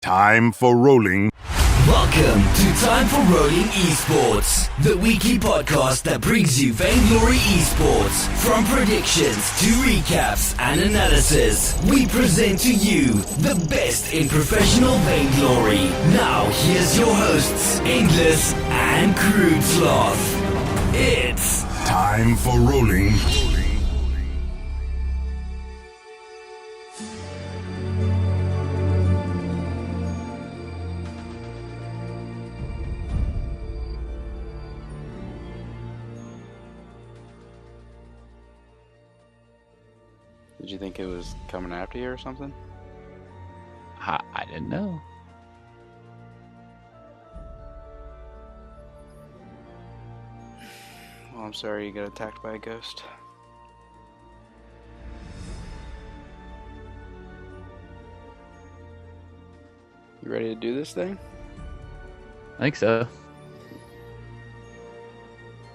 Time for rolling. Welcome to Time for Rolling eSports, the weekly podcast that brings you Vainglory eSports. From predictions to recaps and analysis, we present to you the best in professional Vainglory. Now here's your hosts, Endless and Crude. It's time for rolling. Did you think it was coming after you or something? I didn't know. Well, I'm sorry you got attacked by a ghost. You ready to do this thing? I think so.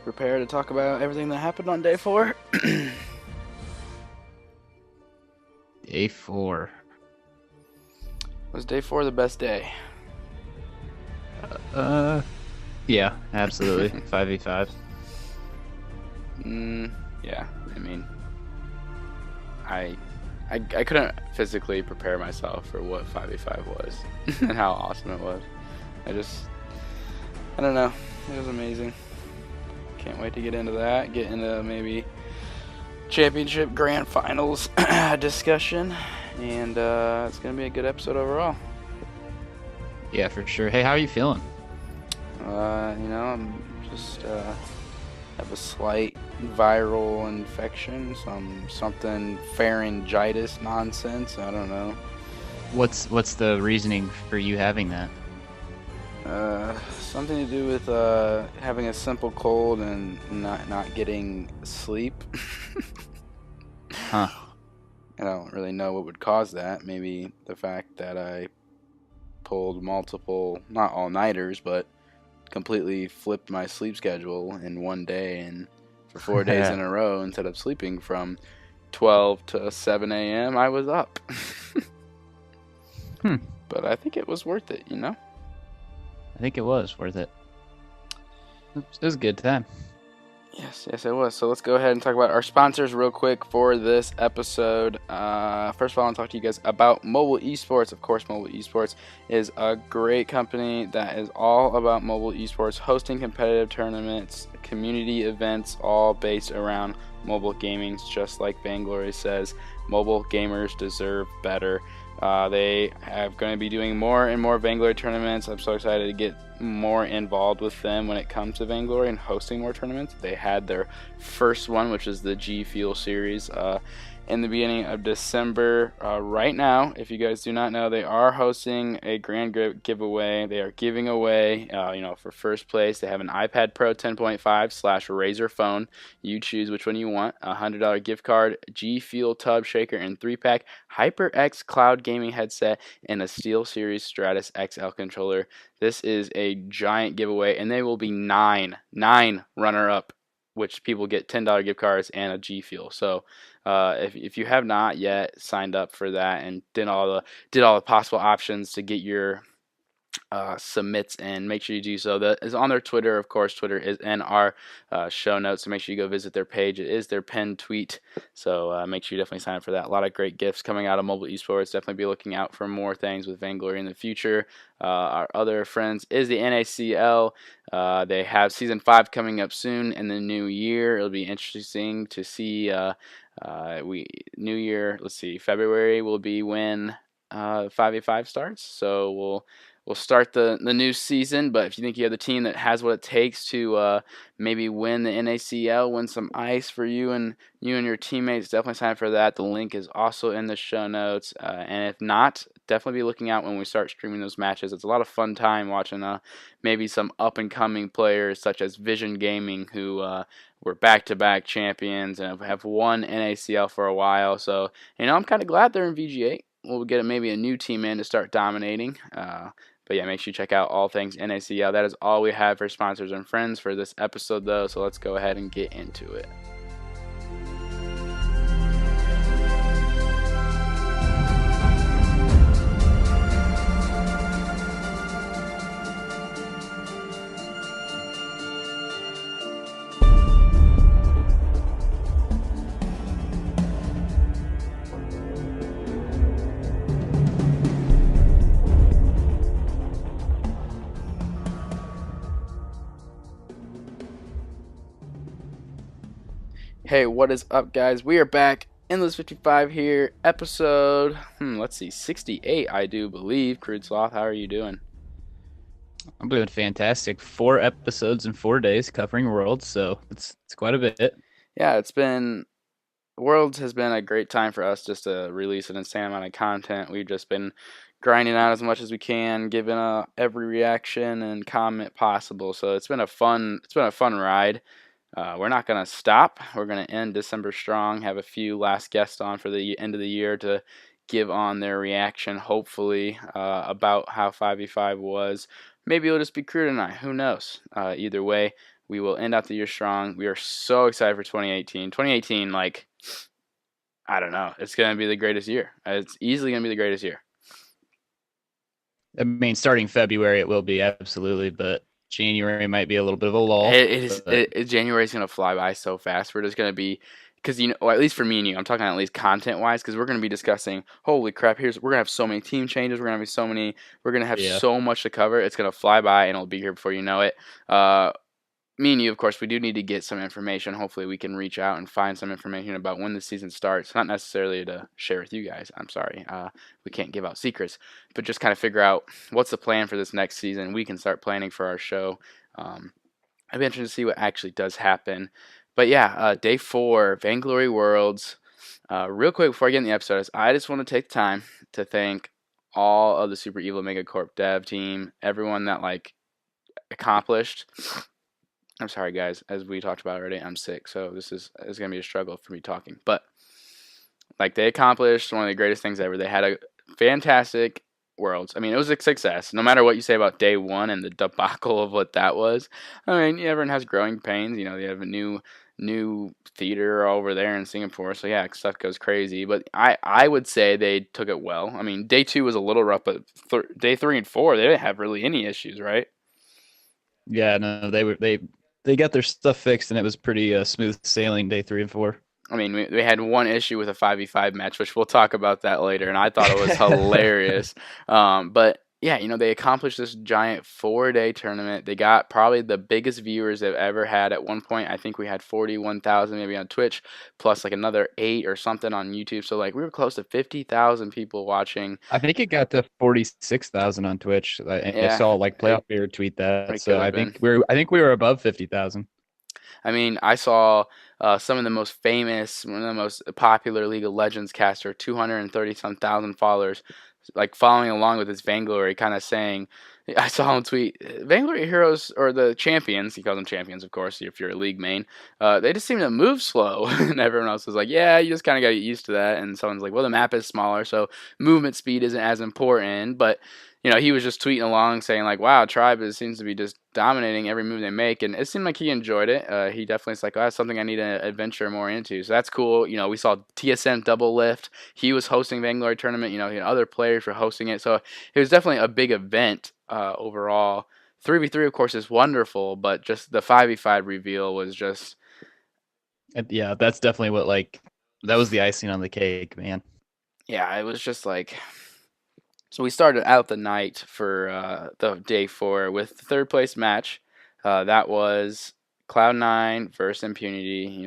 Prepare to talk about everything that happened on day 4? Day 4. Was day 4 the best day? Yeah, absolutely. 5v5. Yeah, I mean, I couldn't physically prepare myself for what 5v5 was and how awesome it was. I don't know, it was amazing. Can't wait to get into that, get into maybe championship grand finals discussion, and it's gonna be a good episode overall. Yeah, for sure. Hey, how are you feeling? I'm just have a slight viral infection, something pharyngitis nonsense. I don't know. What's the reasoning for you having that? Something to do with having a simple cold and not getting sleep. Huh. I don't really know what would cause that. Maybe the fact that I pulled multiple, not all-nighters, but completely flipped my sleep schedule in one day, and for 4 days in a row, instead of sleeping from 12 to 7 a.m., I was up. But I think it was worth it, I think it was worth it. It was a good time. Yes, it was. So let's go ahead and talk about our sponsors real quick for this episode. First of all, I want to talk to you guys about Mobile Esports. Of course, Mobile Esports is a great company that is all about mobile esports, hosting competitive tournaments, community events, all based around mobile gaming. Just like Vainglory says, mobile gamers deserve better. They are going to be doing more and more Vainglory tournaments. I'm so excited to get more involved with them when it comes to Vainglory and hosting more tournaments. They had their first one, which is the G Fuel series, in the beginning of December. Right now, if you guys do not know, they are hosting a grand giveaway. They are giving away, for first place, they have an iPad Pro 10.5 / Razer phone. You choose which one you want. A $100 gift card, G Fuel tub shaker and 3-pack, HyperX cloud gaming headset, and a SteelSeries Stratus XL controller. This is a giant giveaway, and they will be nine runner-up, which people get $10 gift cards and a G Fuel. So if you have not yet signed up for that and did all the possible options to get your submits in, make sure you do so. That is on their Twitter. Of course, Twitter is in our show notes, so make sure you go visit their page. It is their pinned tweet, so make sure you definitely sign up for that. A lot of great gifts coming out of Mobile Esports. Definitely be looking out for more things with Vainglory in the future. Our other friends is the NACL. They have Season 5 coming up soon in the new year. It'll be interesting to see new year, let's see, February will be when 5v5 starts, so we'll start the new season. But if you think you have the team that has what it takes to maybe win the NACL, win some ice for you and your teammates, definitely sign up for that. The link is also in the show notes, and if not, definitely be looking out when we start streaming those matches. It's a lot of fun time watching maybe some up-and-coming players such as Vision Gaming, who were back-to-back champions and have won NACL for a while. So, I'm kind of glad they're in VG8. We'll get maybe a new team in to start dominating. But yeah, make sure you check out all things NACL. That is all we have for sponsors and friends for this episode, though. So let's go ahead and get into it. Hey, what is up, guys? We are back. Endless 55 here, episode, let's see, 68, I do believe. Crude Sloth, how are you doing? I'm doing fantastic. 4 episodes in 4 days covering Worlds, so it's quite a bit. Yeah, Worlds has been a great time for us just to release an insane amount of content. We've just been grinding out as much as we can, giving every reaction and comment possible. So it's been a fun ride. We're not going to stop. We're going to end December strong, have a few last guests on for the end of the year to give on their reaction, hopefully, about how 5v5 was. Maybe it'll just be Crude and I. Who knows? Either way, we will end out the year strong. We are so excited for 2018. 2018, like, I don't know. It's going to be the greatest year. It's easily going to be the greatest year. I mean, starting February it will be absolutely, but January might be a little bit of a lull. January is going to fly by so fast. We're just going to be, because, or at least for me and you, I'm talking at least content-wise, because we're going to be discussing, holy crap, we're going to have so many team changes, we're going to have so much to cover. It's going to fly by, and it'll be here before you know it. Me and you, of course, we do need to get some information. Hopefully we can reach out and find some information about when the season starts. Not necessarily to share with you guys. I'm sorry. We can't give out secrets. But just kind of figure out what's the plan for this next season. We can start planning for our show. I'd be interested to see what actually does happen. But yeah, day 4, Vainglory Worlds. Real quick before I get in the episodes, I just want to take the time to thank all of the Super Evil Megacorp dev team, everyone that accomplished. I'm sorry, guys. As we talked about already, I'm sick, so this is going to be a struggle for me talking. But they accomplished one of the greatest things ever. They had a fantastic Worlds. I mean, it was a success. No matter what you say about day 1 and the debacle of what that was. I mean, everyone has growing pains. You know, they have a new theater over there in Singapore, so yeah, stuff goes crazy. But I would say they took it well. I mean, day 2 was a little rough, but day 3 and 4 they didn't have really any issues, right? Yeah, no, they got their stuff fixed, and it was pretty smooth sailing day 3 and 4. I mean, we had one issue with a 5v5 match, which we'll talk about that later, and I thought it was hilarious. But yeah, they accomplished this giant 4-day tournament. They got probably the biggest viewers they've ever had. At one point, I think we had 41,000 maybe on Twitch, plus another 8 or something on YouTube. So we were close to 50,000 people watching. I think it got to 46,000 on Twitch. I saw Playoff Bear tweet that. So I think we were above 50,000. I mean, I saw some of the most famous, one of the most popular League of Legends caster, 230-some thousand followers, following along with his Vainglory, kind of saying, I saw him tweet, Vainglory heroes, or the champions, he calls them champions, of course, if you're a league main, they just seem to move slow. And everyone else was like, yeah, you just kind of got to get used to that. And someone's like, well, the map is smaller, so movement speed isn't as important. But he was just tweeting along saying wow, Tribe seems to be just dominating every move they make, and it seemed like he enjoyed it. He definitely is that's something I need to adventure more into. So that's cool. We saw TSM double lift. He was hosting Vainglory tournament. Other players were hosting it. So it was definitely a big event overall. 3v3, of course, is wonderful, but just the 5v5 reveal was just... Yeah, that's definitely what, that was the icing on the cake, man. Yeah, it was just So we started out the night for the day 4 with the 3rd place match. That was Cloud9 versus Impunity.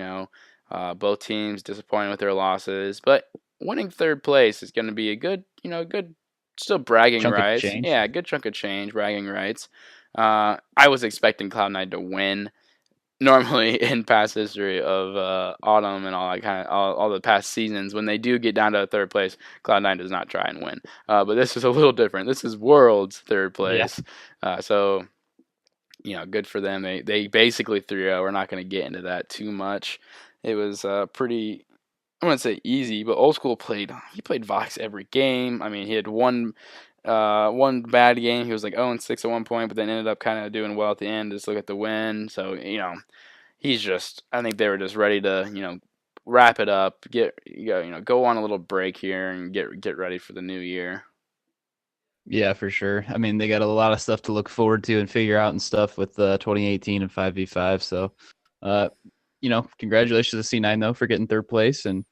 Both teams disappointed with their losses, but winning 3rd place is going to be a good, still bragging chunk rights. Yeah, a good chunk of change, bragging rights. I was expecting Cloud9 to win. Normally, in past history of Autumn and all that all the past seasons, when they do get down to 3rd place, Cloud9 does not try and win. But this is a little different. This is World's 3rd place. Yeah. So, good for them. They basically 3-0. We're not going to get into that too much. It was pretty, I wouldn't say easy, but Old School played Vox every game. I mean, he had one bad game. He was 0-6 at one point, but then ended up kind of doing well at the end. Just look at the win. So, he's just, I think they were just ready to, wrap it up, go on a little break here and get ready for the new year. Yeah, for sure. I mean, they got a lot of stuff to look forward to and figure out and stuff with 2018 and 5v5. So, congratulations to C9 though for getting 3rd place, and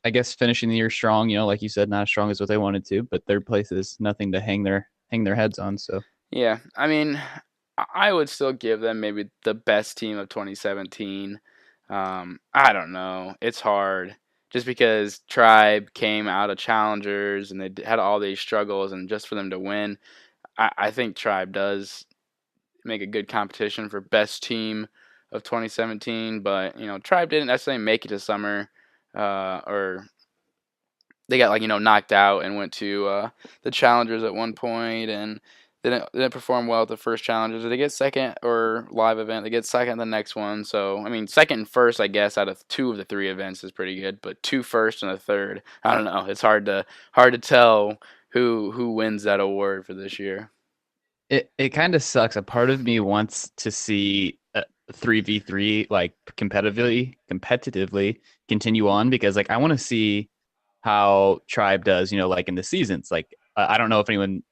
I guess finishing the year strong. Like you said, not as strong as what they wanted to, but 3rd place is nothing to hang their heads on. So yeah, I mean, I would still give them maybe the best team of 2017. I don't know. It's hard. Just because Tribe came out of challengers and they had all these struggles, and just for them to win, I think Tribe does make a good competition for best team of 2017. But Tribe didn't necessarily make it to summer, or they got knocked out and went to the challengers at one point, and they didn't perform well at the first challengers. Did they get second or live event? They get second the next one. So I mean, second and first, I guess, out of two of the three events is pretty good. But two first and a third, I don't know. It's hard to tell who wins that award for this year. It kind of sucks. A part of me wants to see 3v3 like competitively continue on, because like I want to see how Tribe does, like in the seasons. Like I don't know if anyone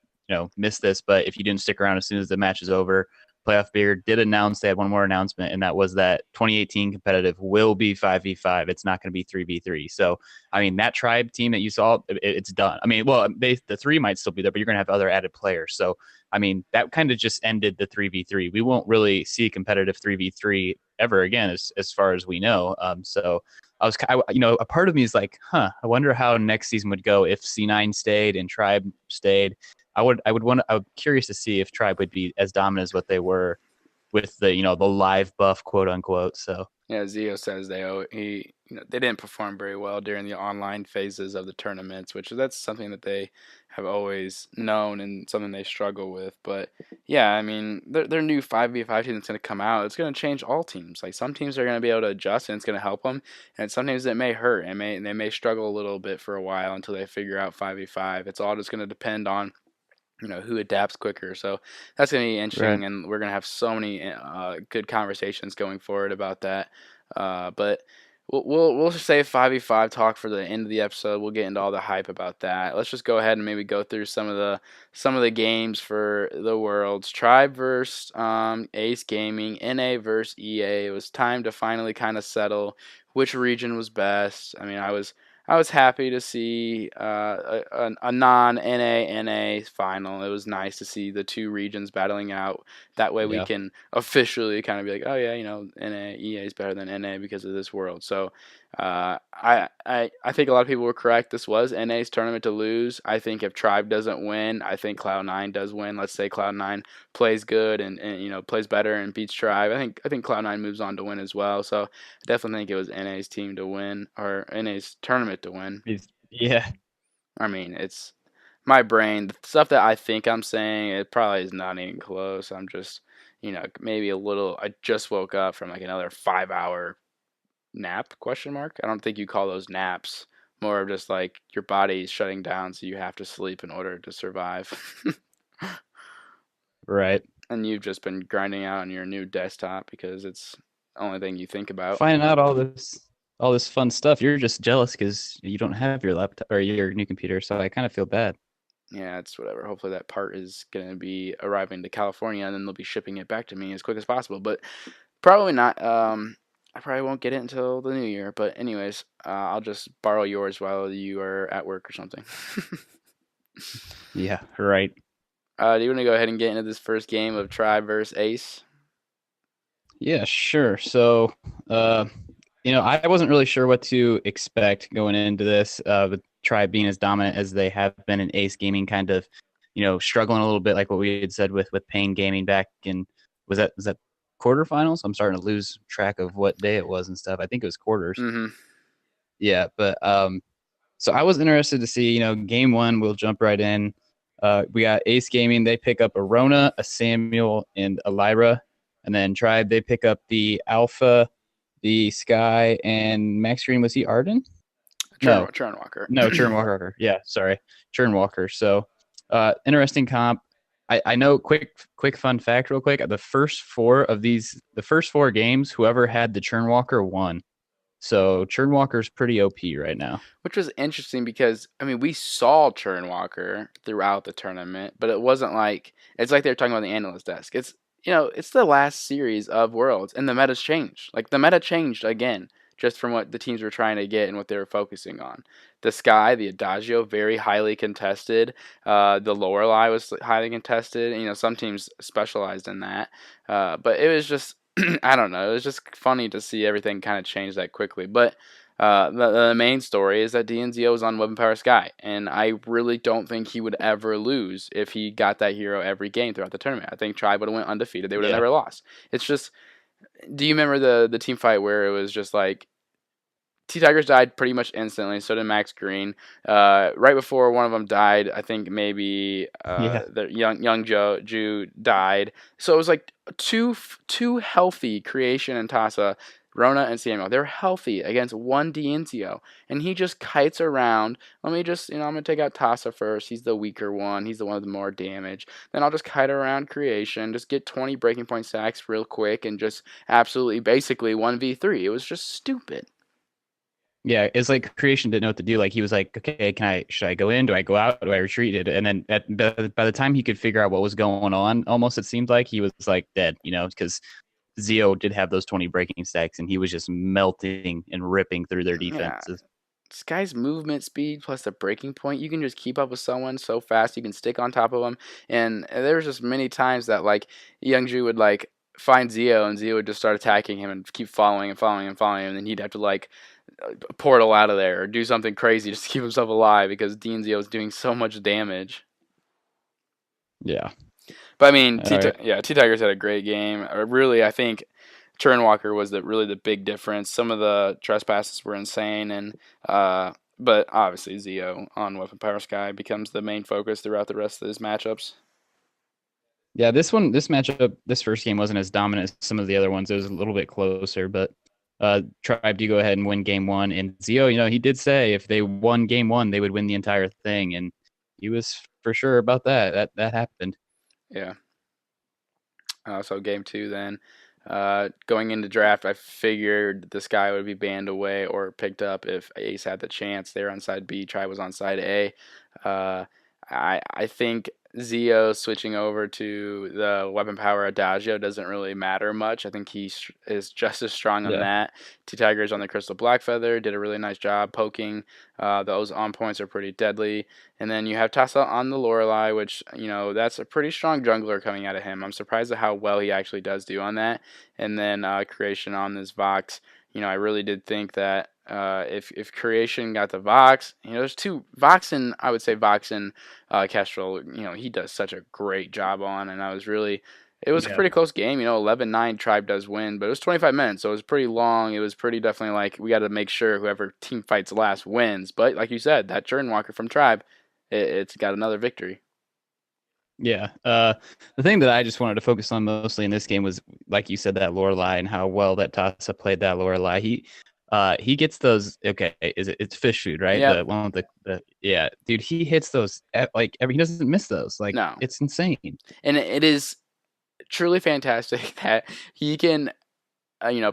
missed this, but if you didn't stick around, as soon as the match is over, Playoff Beer did announce they had one more announcement, and that was that 2018 competitive will be 5v5. It's not going to be 3v3. So I mean, that Tribe team that you saw, it's done. I mean, well, the three might still be there, but you're going to have other added players. So I mean, that kind of just ended the 3v3. We won't really see competitive 3v3 ever again, as far as we know. So a part of me is like, I wonder how next season would go if C9 stayed and Tribe stayed. I'm curious to see if Tribe would be as dominant as what they were with the live buff, quote unquote. So Yeah, Zio says they didn't perform very well during the online phases of the tournaments, which that's something that they have always known and something they struggle with. But yeah, I mean, their new 5v5 team that's going to come out, it's going to change all teams. Like some teams are going to be able to adjust and it's going to help them, and some teams it may hurt and they may struggle a little bit for a while until they figure out 5v5. It's all just going to depend on who adapts quicker. So that's going to be interesting, right. and we're going to have so many good conversations going forward about that. But we'll just save 5v5 talk for the end of the episode. We'll get into all the hype about that. Let's just go ahead and maybe go through some of the games for the Worlds. Tribe versus Ace Gaming, NA versus EA. It was time to finally kind of settle which region was best. I mean, I was happy to see a non-NA final. It was nice to see the two regions battling out. That way we Yeah. can officially kind of be like, oh yeah, NA EA is better than NA because of this world. So I think a lot of people were correct. This was NA's tournament to lose. I think if Tribe doesn't win, I think Cloud9 does win. Let's say Cloud9 plays good and plays better and beats Tribe. I think Cloud9 moves on to win as well. So I definitely think it was NA's team to win, or NA's tournament to win. Yeah. I mean, it's my brain. The stuff that I think I'm saying, it probably is not even close. I'm just, maybe a little. I just woke up from like another 5-hour nap? Question mark. I don't think you call those naps. More of just like your body's shutting down, so you have to sleep in order to survive. Right. And you've just been grinding out on your new desktop because it's the only thing you think about. Finding out all this fun stuff. You're just jealous because you don't have your laptop or your new computer. So I kind of feel bad. Yeah, it's whatever. Hopefully that part is going to be arriving to California, and then they'll be shipping it back to me as quick as possible. But probably not. I probably won't get it until the new year. But anyways, I'll just borrow yours while you are at work or something. Yeah. Right. Do you want to go ahead and get into this first game of Tribe versus Ace? Yeah, sure. So, I wasn't really sure what to expect going into this, with Tribe being as dominant as they have been, in Ace Gaming kind of, struggling a little bit, like what we had said with Pain Gaming back in, was that quarterfinals? I'm starting to lose track of what day it was and stuff. I think it was quarters. Mm-hmm. Yeah, but so I was interested to see, game one, we'll jump right in. We got Ace Gaming. They pick up a Rona, a Samuel, and a Lyra. And then Tribe, they pick up the Alpha, the Sky, and Max Green. Was he Arden? No. Churn Walker. No, Churn Walker. Yeah, sorry. Churn Walker. So interesting comp. I know, quick fun fact real quick. The first four games, whoever had the Churn Walker won. So Churn Walker's pretty OP right now. Which was interesting because, I mean, we saw Churn Walker throughout the tournament, but it wasn't like, it's like they were talking about the analyst desk. It's, it's the last series of Worlds, and the meta's changed. Like, the meta changed again, just from what the teams were trying to get and what they were focusing on. The Sky, the Adagio, very highly contested. The Lorelei was highly contested. Some teams specialized in that. But it was just, I don't know. It was just funny to see everything kind of change that quickly. But the main story is that DNZio is on Weapon Power Sky, and I really don't think he would ever lose if he got that hero every game throughout the tournament. I think Tribe would have went undefeated. They would have Yeah. never lost. It's just, do you remember the team fight where it was just like T Tigers died pretty much instantly. So did Max Green. Right before one of them died, I think maybe Yeah. the young Jew died. So it was like two healthy Creation and Tasa, Rona and Samuel. They're healthy against one DNCO, and he just kites around. Let me just, I'm gonna take out Tasa first. He's the weaker one. He's the one with more damage. Then I'll just kite around Creation, just get 20 breaking point sacks real quick, and just absolutely basically 1v3. It was just stupid. Yeah, it's like Creation didn't know what to do. Like he was like, okay, should I go in? Do I go out? Do I retreat? And then by the time he could figure out what was going on, almost it seemed like he was like dead, because Zio did have those 20 breaking stacks and he was just melting and ripping through their Yeah. defenses. This guy's movement speed plus the breaking point, you can just keep up with someone so fast. You can stick on top of them. And there was just many times that like Youngju would like find Zio and Zio would just start attacking him and keep following and following and following him. And then he'd have to like portal out of there or do something crazy just to keep himself alive because Dean Zio is doing so much damage. Yeah. But I mean, All right. T Tigers had a great game. Really, I think Turnwalker was really the big difference. Some of the trespasses were insane, and but obviously Zio on Weapon Power Sky becomes the main focus throughout the rest of his matchups. Yeah, this matchup, this first game wasn't as dominant as some of the other ones. It was a little bit closer, but Tribe do go ahead and win game one. And Zio, he did say if they won game one, they would win the entire thing, and he was for sure about that. That happened. Yeah. So game two then. Going into draft, I figured this guy would be banned away or picked up if Ace had the chance. They were on side B, Tribe was on side A. I think Zio switching over to the weapon power Adagio doesn't really matter much. I think he is just as strong on that. T Tigers on the Crystal Blackfeather did a really nice job poking. Those on points are pretty deadly. And then you have Tassa on the Lorelei, which, that's a pretty strong jungler coming out of him. I'm surprised at how well he actually does do on that. And then Creation on this Vox. I really did think that if Creation got the Vox, there's two Vox and I would say Vox and Kestrel, he does such a great job on, and it was a pretty close game. 11-9 Tribe does win, but it was 25 minutes, so it was pretty long. It was pretty definitely like we got to make sure whoever team fights last wins. But like you said, that Churnwalker from Tribe, it's got another victory. Yeah. The thing that I just wanted to focus on mostly in this game was, like you said, that Lorelei and how well that Tassa played that Lorelei. He gets those. Okay, it's fish food, right? Yeah. The one with the dude. He hits those he doesn't miss those. Like, no, it's insane. And it is truly fantastic that he can,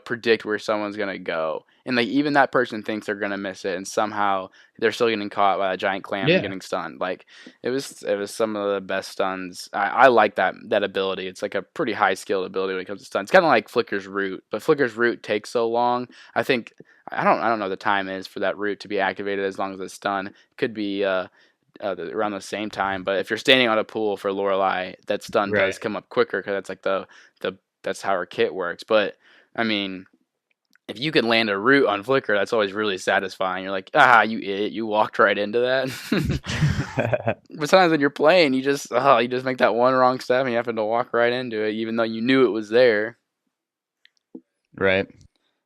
predict where someone's gonna go, and like even that person thinks they're gonna miss it, and somehow they're still getting caught by a giant clam and getting stunned. Like it was some of the best stuns. I like that ability. It's like a pretty high skilled ability when it comes to stuns. It's kind of like Flicker's root, but Flicker's root takes so long. I think I don't know what the time is for that root to be activated as long as it's stun. It could be around the same time, but if you're standing on a pool for Lorelei, that stun does come up quicker because that's like the that's how her kit works. But I mean, if you can land a root on Flicker, that's always really satisfying. You're like, you idiot, you walked right into that. But sometimes when you're playing, you just make that one wrong step and you happen to walk right into it, even though you knew it was there. Right.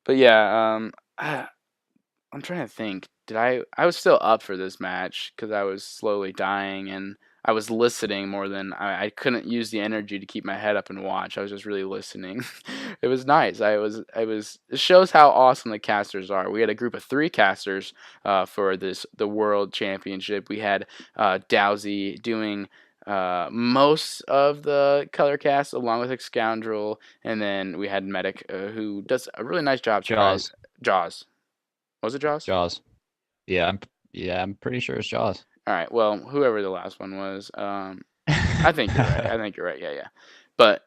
But yeah, I'm trying to think. I was still up for this match because I was slowly dying and I was listening more than I couldn't use the energy to keep my head up and watch. I was just really listening. It was nice. It shows how awesome the casters are. We had a group of 3 casters for the World Championship. We had Dowsy doing most of the color cast along with Scoundrel, and then we had Medic who does a really nice job. Jaws. Was it Jaws? Jaws. Yeah, I'm pretty sure it's Jaws. All right. Well, whoever the last one was, I think you're right. I think you're right. Yeah. But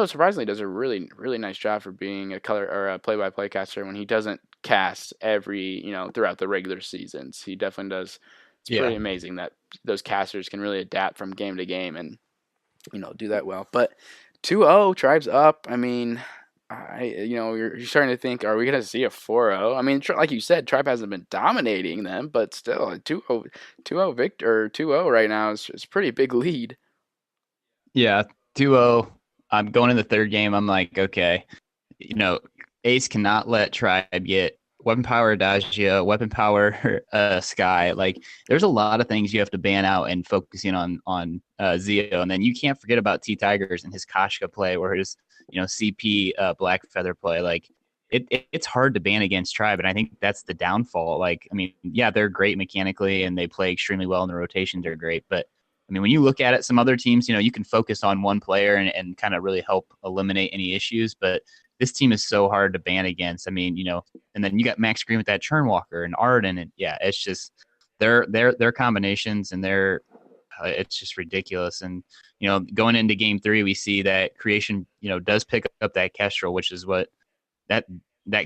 surprisingly, does a really, really nice job for being a color or a play-by-play caster when he doesn't cast every throughout the regular seasons. He definitely does. It's pretty amazing that those casters can really adapt from game to game and do that well. But 2-0, Tribe's up. I mean, you're starting to think, are we going to see a 4-0? I mean, like you said, Tribe hasn't been dominating them, but still, a 2-0 victor, or 2-0 right now is a pretty big lead. Yeah, 2-0. I'm going in the third game. I'm like, okay, Ace cannot let Tribe get weapon power Adagio, weapon power Sky. Like, there's a lot of things you have to ban out and focusing on Zio, and then you can't forget about T Tigers and his Kashka play or his CP Black Feather play. Like, it's hard to ban against Tribe, and I think that's the downfall. Like, I mean, yeah, they're great mechanically and they play extremely well in the rotations. They're great, but I mean, when you look at it, some other teams, you can focus on one player and kind of really help eliminate any issues. But this team is so hard to ban against. I mean, and then you got Max Green with that Churnwalker and Arden, and yeah, it's just their combinations and it's just ridiculous. And going into Game 3, we see that Creation does pick up that Kestrel, which is what that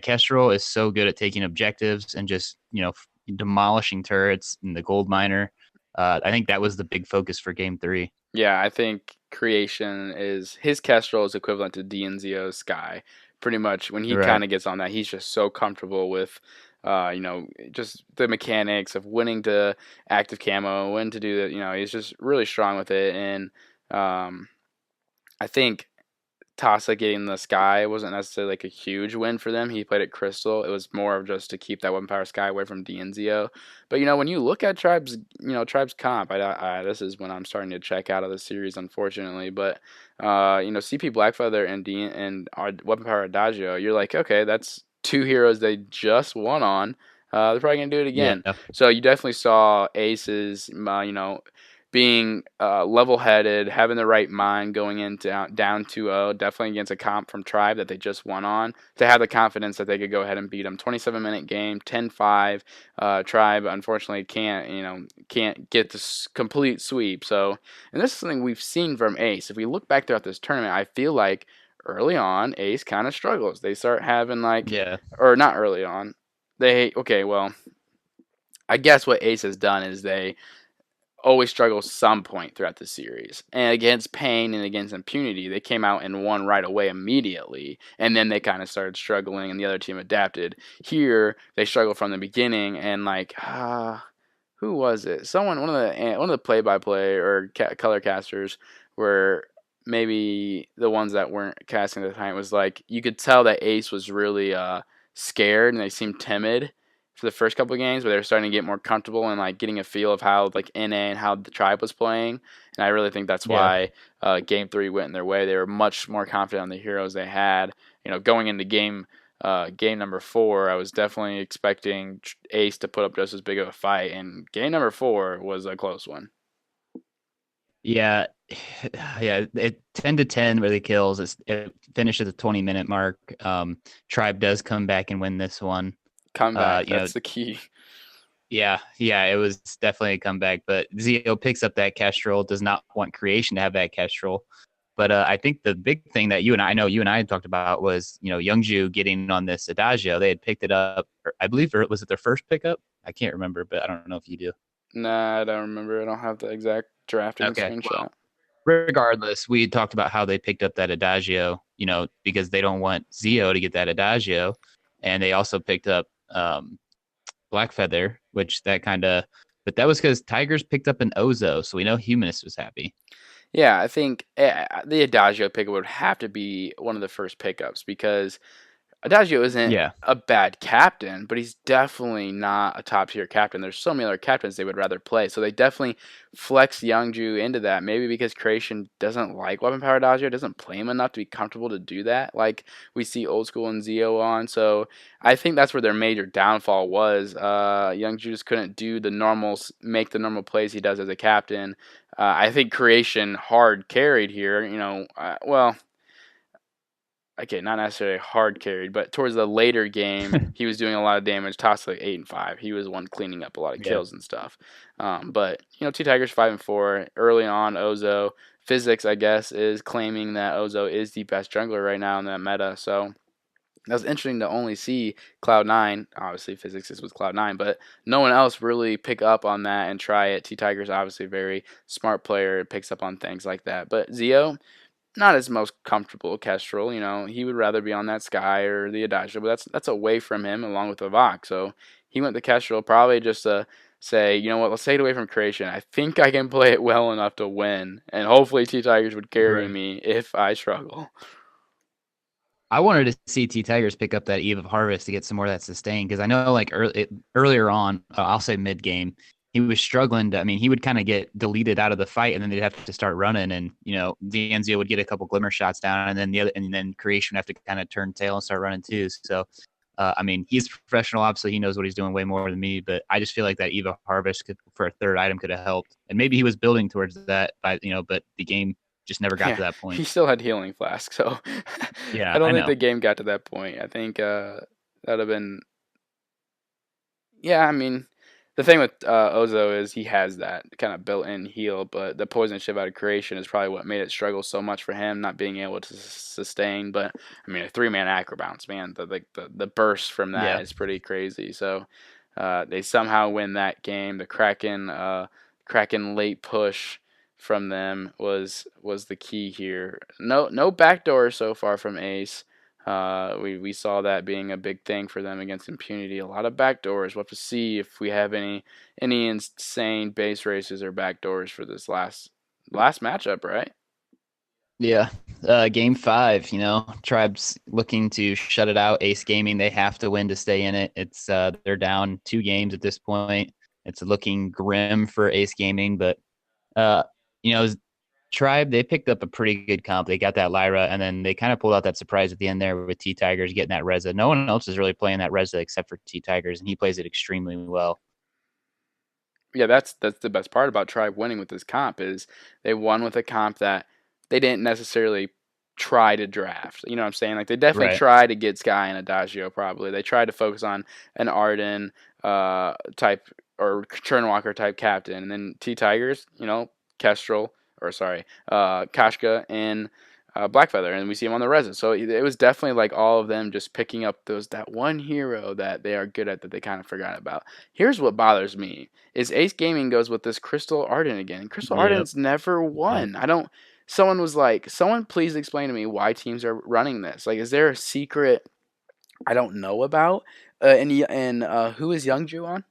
Kestrel is so good at taking objectives and just demolishing turrets and the gold miner. I think that was the big focus for Game 3. Yeah, I think Creation is his Kestrel is equivalent to DNZio's Sky. Pretty much when he Right. kind of gets on that, he's just so comfortable with, just the mechanics of winning to active camo, when to do that. He's just really strong with it, and I think Tasa getting the Sky wasn't necessarily like a huge win for them. He played at Crystal. It was more of just to keep that weapon power Sky away from DNZio. But when you look at Tribe's comp, this is when I'm starting to check out of the series, unfortunately. But CP Blackfeather and our weapon power Adagio, you're like, okay, that's two heroes they just won on. They're probably gonna do it Yeah. again. So you definitely saw Aces, being level-headed, having the right mind going into down 2-0, definitely against a comp from Tribe that they just won on, to have the confidence that they could go ahead and beat them. 27-minute game, 10-5. Tribe unfortunately can't get this complete sweep. So, and this is something we've seen from Ace. If we look back throughout this tournament, I feel like early on Ace kind of struggles. They start having Yeah. or not early on. Well, I guess what Ace has done is they always struggle some point throughout the series. And against Pain and against Impunity, they came out and won right away immediately, and then they kind of started struggling, and the other team adapted. Here, they struggled from the beginning, and who was it? One of the play-by-play or color casters were maybe the ones that weren't casting at the time. It was like you could tell that Ace was really scared, and they seemed timid for the first couple of games, but they were starting to get more comfortable and getting a feel of how NA and how the Tribe was playing. And I really think that's Yeah. why Game 3 went in their way. They were much more confident on the heroes they had. Going into game number 4, I was definitely expecting Ace to put up just as big of a fight, and game number 4 was a close one. Yeah. Yeah. 10-10 really kills. It finished at the 20-minute mark. Tribe does come back and win this one. Comeback, that's the key. Yeah, it was definitely a comeback. But Zio picks up that Kestrel, does not want Creation to have that Kestrel. But I think the big thing that you and I had talked about was, Youngju getting on this Adagio. They had picked it up, I believe, or was it their first pickup? I can't remember, but I don't know if you do. Nah, I don't remember. I don't have the exact drafting screenshot. Well, regardless, we talked about how they picked up that Adagio, because they don't want Zio to get that Adagio. And they also picked up Blackfeather, but that was because Tigers picked up an Ozo, so we know Humanist was happy. Yeah, I think the Adagio pickup would have to be one of the first pickups, because Adagio isn't a bad captain, but he's definitely not a top-tier captain. There's so many other captains they would rather play, so they definitely flex Youngju into that. Maybe because Creation doesn't like Weapon Power Adagio, doesn't play him enough to be comfortable to do that, like we see Old School and Zio on. So I think that's where their major downfall was. Youngju just couldn't make the normal plays he does as a captain. I think Creation hard carried here, okay, not necessarily hard carried, but towards the later game, he was doing a lot of damage. Tossed 8-5. He was one cleaning up a lot of kills and stuff. But Two Tigers 5-4 early on. Ozo Physics, I guess, is claiming that Ozo is the best jungler right now in that meta. So that was interesting to only see Cloud9. Obviously, Physics is with Cloud9, but no one else really pick up on that and try it. T Tiger's obviously a very smart player, picks up on things like that. But Zio, not his most comfortable Kestrel. He would rather be on that Sky or the Adagio, but that's away from him along with the Vox. So he went to Kestrel probably just to say, you know what, let's take it away from creation. I think I can play it well enough to win, and hopefully T Tigers would carry Right. me if I struggle. I wanted to see T Tigers pick up that Eve of Harvest to get some more of that sustain because I know like earlier on, I'll say mid game, he was struggling to. I mean, he would kind of get deleted out of the fight, and then they'd have to start running, and DNZio would get a couple glimmer shots down, and then Creation would have to kind of turn tail and start running too. So, I mean, he's professional. Obviously, he knows what he's doing way more than me, but I just feel like that Eve of Harvest for a third item could have helped, and maybe he was building towards that, but the game just never got Yeah, to that he point. still had healing flask, so I Yeah, don't I think know. the game got to that point. I think that'd have been. Yeah, I mean, the thing with Ozo is he has that kind of built-in heal, but the poison chip out of creation is probably what made it struggle so much for him, not being able to sustain. But I mean, a three-man acro bounce, man, the burst from that Yeah. is pretty crazy. So they somehow win that game. The Kraken late push from them was the key here. No backdoor so far from Ace. We saw that being a big thing for them against impunity. A lot of backdoors. We'll have to see if we have any insane base races or backdoors for this last matchup, right? Yeah. Game 5, Tribe's looking to shut it out. Ace Gaming, they have to win to stay in it. It's they're down 2 games at this point. It's looking grim for Ace Gaming, but uh, you know, Tribe, they picked up a pretty good comp. They got that Lyra, and then they kind of pulled out that surprise at the end there with T Tigers getting that Reza. No one else is really playing that Reza except for T Tigers, and he plays it extremely well. Yeah, that's the best part about Tribe winning with this comp is they won with a comp that they didn't necessarily try to draft. You know what I'm saying? Like they definitely Right. tried to get Sky and Adagio probably. They tried to focus on an Arden type or Chernwalker type captain, and then T Tigers, Kestrel or sorry, Kashka and Blackfeather, and we see him on the resin. So it was definitely like all of them just picking up that one hero that they are good at that they kind of forgot about. Here's what bothers me is Ace Gaming goes with this Crystal Arden again. Crystal Yep. Arden's never Yep. won. I don't. Someone was like, someone please explain to me why teams are running this. Like, is there a secret I don't know about? And who is Youngju on?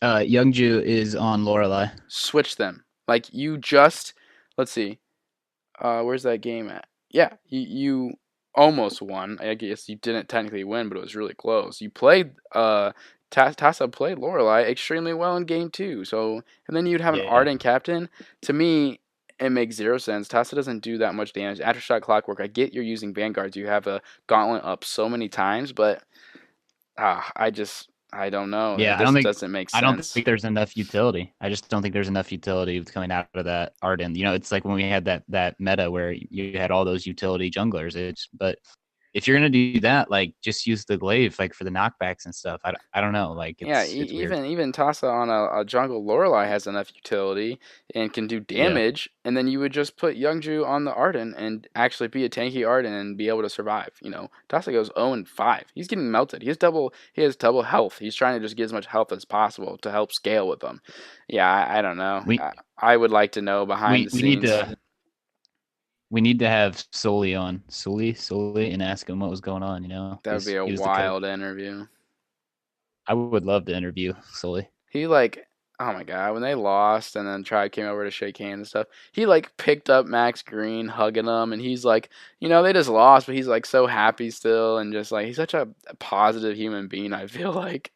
Youngju is on Lorelei. Switch them. Like you just let's see. Where's that game at? Yeah, you almost won. I guess you didn't technically win, but it was really close. You played Tassa played Lorelei extremely well in game 2. So and then you'd have an Yeah. Arden captain. To me, it makes zero sense. Tassa doesn't do that much damage. Aftershock Clockwork, I get you're using Vanguards. You have a gauntlet up so many times, but I don't know. It Yeah, just doesn't make I don't sense. think there's enough utility. I just don't think there's enough utility coming out of that Arden. It's like when we had that meta where you had all those utility junglers. But if you're gonna do that, like just use the glaive like for the knockbacks and stuff. I don't know. Like Yeah, it's weird. even Tassa on a jungle Lorelei has enough utility and can do Yeah. damage, and then you would just put Youngju on the Arden and actually be a tanky Arden and be able to survive. Tassa goes 0-5. He's getting melted. He has double health. He's trying to just get as much health as possible to help scale with them. Yeah, I don't know. We I would like to know behind the we need scenes. to we need to have Sully on Sully and ask him what was going on. That would be Because a he was the coach. wild interview. I would love to interview Sully. He oh my god, when they lost and then Tribe came over to shake hands and stuff, he picked up Max Green, hugging him, and he's like, they just lost, but he's so happy still, and just he's such a positive human being. I feel like.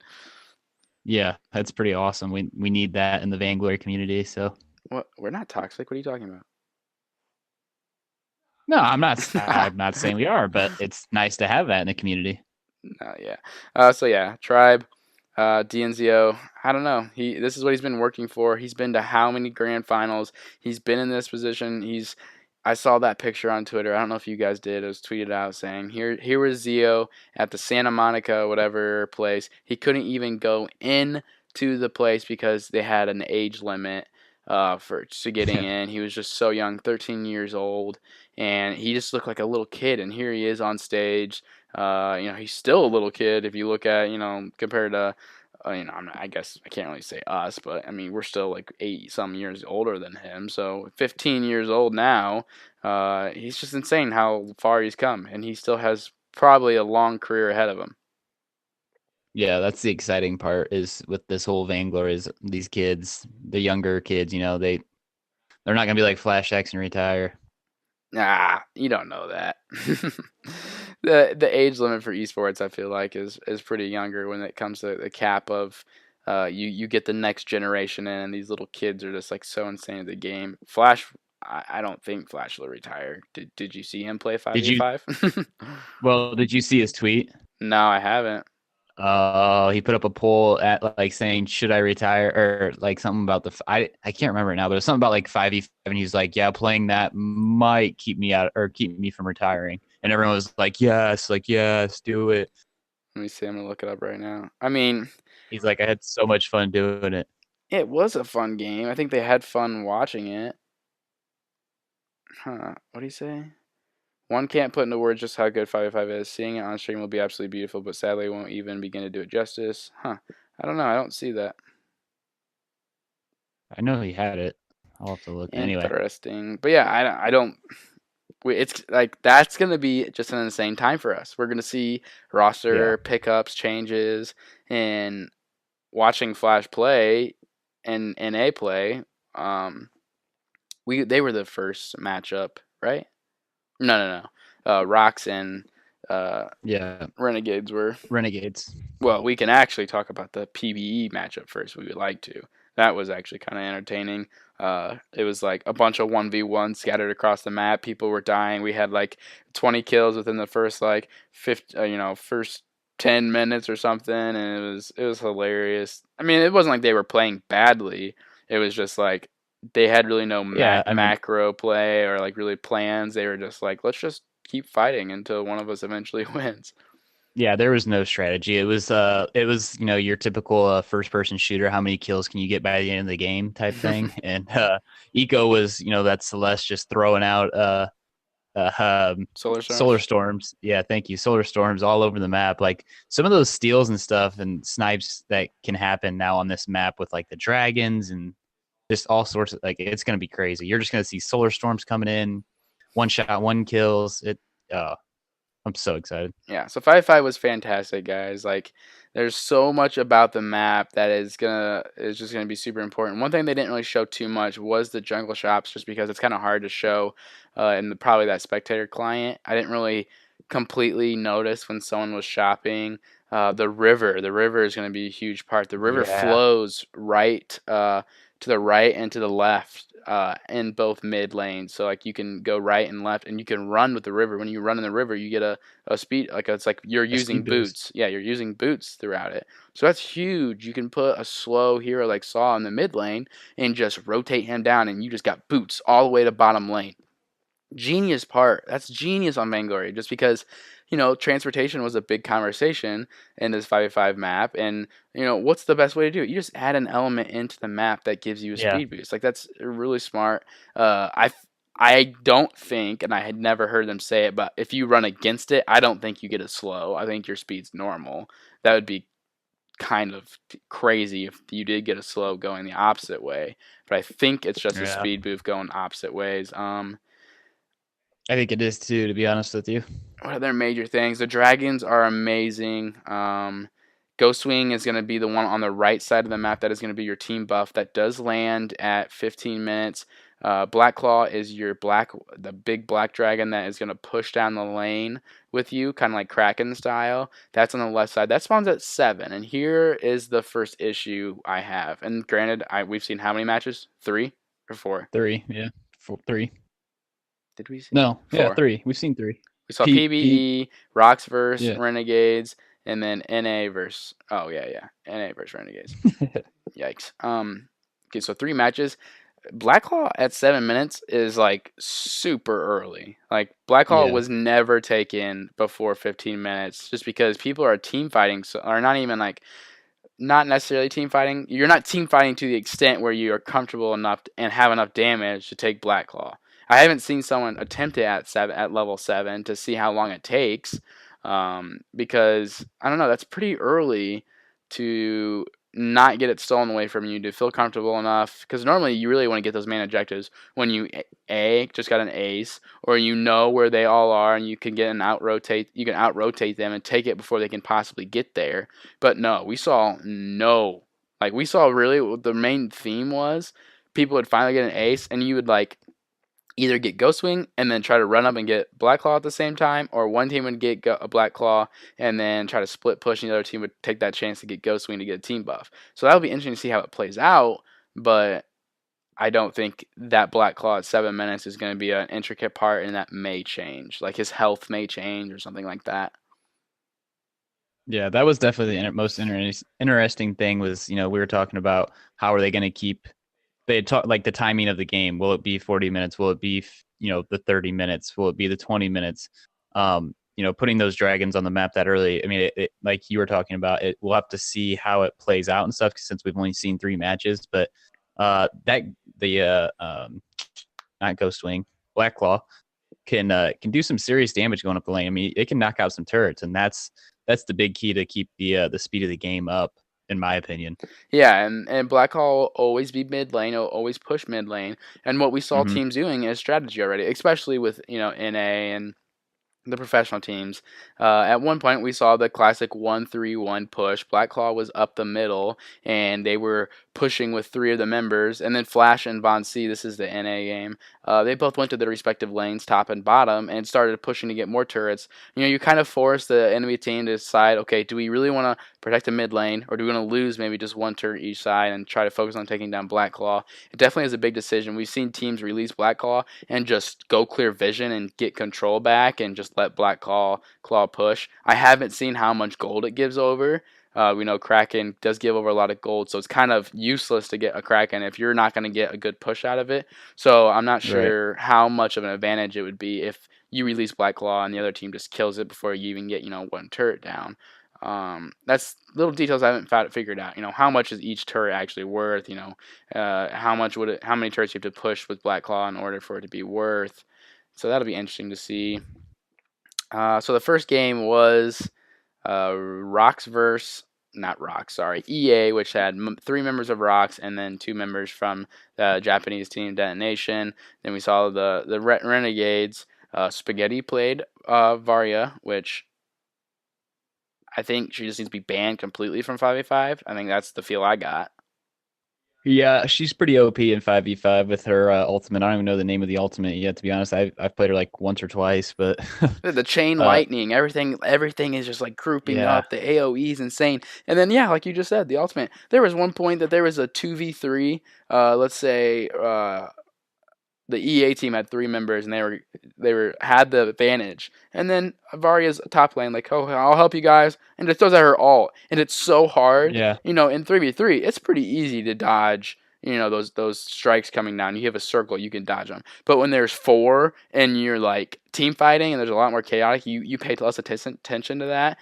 Yeah, that's pretty awesome. We need that in the Vainglory community. So What? We're not toxic. What are you talking about? no, I'm not. I'm not saying we are, but it's nice to have that in the community. Yeah. So yeah, Tribe, DNZio. I don't know. This is what he's been working for. He's been to how many grand finals? He's been in this position. I saw that picture on Twitter. I don't know if you guys did. It was tweeted out saying here was Zio at the Santa Monica whatever place. He couldn't even go in to the place because they had an age limit for getting in. He was just so young, 13 years old, and he just looked like a little kid. And here he is on stage. He's still a little kid if you look at compared to. I guess I can't really say us, but I mean, we're still 8 some years older than him. So 15 years old now. He's just insane how far he's come, and he still has probably a long career ahead of him. Yeah, that's the exciting part is with this whole Vainglory is these kids, the younger kids, they're not gonna be like Flash X and retire. Nah, you don't know that. The age limit for esports, I feel like, is pretty younger when it comes to the cap of you get the next generation in, and these little kids are just like so insane at the game. Flash, I don't think Flash will retire. Did you see him play Did you 5v5? well, did you see his tweet? No, I haven't. He put up a poll at like saying, "Should I retire?" or like something about I can't remember it now, but it was something about like 5v5, and he's like, "Yeah, playing that might keep me out or keep me from retiring." And everyone was like, yes, do it. Let me see. I'm gonna look it up right now. I mean, He's like, "I had so much fun doing it." it was a fun game. I think they had fun watching it. Huh? What do you say? One can't put into words just how good 5v5 is. Seeing it on stream will be absolutely beautiful, but sadly won't even begin to do it justice. Huh. I don't know. I don't see that. I know he had it. I'll have to look anyway. Interesting. But yeah, I don't. It's like that's going to be just an insane time for us. We're going to see roster pickups, changes, and watching Flash play and NA play. They were the first matchup, right? No. Rocks and Renegades were. Renegades. Well, we can actually talk about the PBE matchup first. We would like to. That was actually kind of entertaining. It was like a bunch of 1v1 scattered across the map. People were dying. We had like 20 kills within the first like first 10 minutes or something, and it was hilarious. I mean, it wasn't like they were playing badly. It was just like they had really no macro play or like really plans. They were just like, let's just keep fighting until one of us eventually wins. Yeah, there was no strategy. It was your typical first person shooter. How many kills can you get by the end of the game type thing? And Eco was that Celeste just throwing out solar storms. Yeah, thank you. Solar storms all over the map. Like some of those steals and stuff and snipes that can happen now on this map with like the dragons and just all sorts of it's gonna be crazy. You're just gonna see solar storms coming in, one shot, one kills. I'm so excited. Yeah, so 5-5 was fantastic, guys. Like, there's so much about the map that is just gonna be super important. One thing they didn't really show too much was the jungle shops, just because it's kind of hard to show in probably that spectator client. I didn't really completely notice when someone was shopping. The river is gonna be a huge part. The river flows right to the right and to the left in both mid lanes. So like you can go right and left, and you can run with the river. When you run in the river, you get a speed it's like you're using boots. Yeah, you're using boots throughout it. So that's huge. You can put a slow hero like Saw in the mid lane and just rotate him down, and you just got boots all the way to bottom lane. Genius part. That's genius on Vainglory, just because transportation was a big conversation in this 5v5 map, and what's the best way to do it? You just add an element into the map that gives you a speed boost. Like that's really smart. I don't think, and I had never heard them say it, but if you run against it, I don't think you get a slow. I think your speed's normal. That would be kind of crazy if you did get a slow going the opposite way, but I think it's just a speed boost going opposite ways. I think it is too, to be honest with you. What are their major things? The dragons are amazing. Ghostwing is going to be the one on the right side of the map that is going to be your team buff that does land at 15 minutes. Blackclaw is the big black dragon that is going to push down the lane with you, kind of like Kraken style. That's on the left side. That spawns at 7. And here is the first issue I have. And granted, we've seen how many matches? 3 or 4? 3, yeah. 3. Did we see? No, 4. Yeah, 3. We've seen 3. We saw PBE, Rocks versus Renegades, and then NA versus NA versus Renegades. Yikes. Okay, so 3 matches. Blackclaw at 7 minutes is like super early. Like Blackclaw was never taken before 15 minutes, just because people are team fighting, or not even like. Not necessarily team fighting. You're not team fighting to the extent where you are comfortable enough and have enough damage to take Blackclaw. I haven't seen someone attempt it at level 7 to see how long it takes, because I don't know. That's pretty early to not get it stolen away from you, to feel comfortable enough, because normally you really want to get those main objectives when you just got an ace, or you know where they all are and you can out rotate them and take it before they can possibly get there. But no, we saw really what the main theme was. People would finally get an ace, and you would like either get Ghost Wing and then try to run up and get Black Claw at the same time, or one team would get a Black Claw and then try to split push, and the other team would take that chance to get Ghost Wing to get a team buff. So that'll be interesting to see how it plays out, but I don't think that Black Claw at 7 minutes is going to be an intricate part, and that may change. Like his health may change or something like that. Yeah, that was definitely the most interesting thing was, we were talking about how are they going to keep they talk like the timing of the game. Will it be 40 minutes? Will it be, the 30 minutes? Will it be the 20 minutes? Putting those dragons on the map that early. I mean, it like you were talking about, we'll have to see how it plays out and stuff since we've only seen 3 matches. But not Ghost Wing, Black Claw can do some serious damage going up the lane. I mean, it can knock out some turrets, and that's the big key to keep the speed of the game up, in my opinion. Yeah, and Black Claw will always be mid lane. He'll always push mid lane. And what we saw Mm-hmm. teams doing is strategy already, especially with NA and the professional teams. At one point, we saw the classic 1-3-1 push. Black Claw was up the middle, and they were pushing with 3 of the members. And then Flash and Von C, this is the NA game, they both went to their respective lanes, top and bottom, and started pushing to get more turrets. You kind of force the enemy team to decide, okay, do we really want to protect the mid lane, or do we want to lose maybe just 1 turret each side and try to focus on taking down Black Claw? It definitely is a big decision. We've seen teams release Black Claw and just go clear vision and get control back and just let Black Claw push. I haven't seen how much gold it gives over. We know Kraken does give over a lot of gold, so it's kind of useless to get a Kraken if you're not going to get a good push out of it. So I'm not sure how much of an advantage it would be if you release Black Claw and the other team just kills it before you even get 1 turret down. That's little details I haven't figured out. How much is each turret actually worth? How many turrets you have to push with Black Claw in order for it to be worth? So that'll be interesting to see. So the first game was EA, which had 3 members of Rocks and then 2 members from the Japanese team Detonation. Then we saw the Renegades. Spaghetti played Varia, which I think she just needs to be banned completely from 5v5. I think that's the feel I got. Yeah, she's pretty OP in 5v5 with her ultimate. I don't even know the name of the ultimate yet, to be honest. I've played her like once or twice, but the chain lightning, everything is just like grouping up. The AoE is insane. And then like you just said, the ultimate. There was one point that there was a 2v3. Let's say the EA team had 3 members and they had the advantage. And then Varia's top lane like, oh, I'll help you guys, and it throws at her ult. And it's so hard. Yeah. In 3v3, it's pretty easy to dodge. Those strikes coming down. You have a circle, you can dodge them. But when there's 4 and you're like team fighting and there's a lot more chaotic, you pay less attention to that.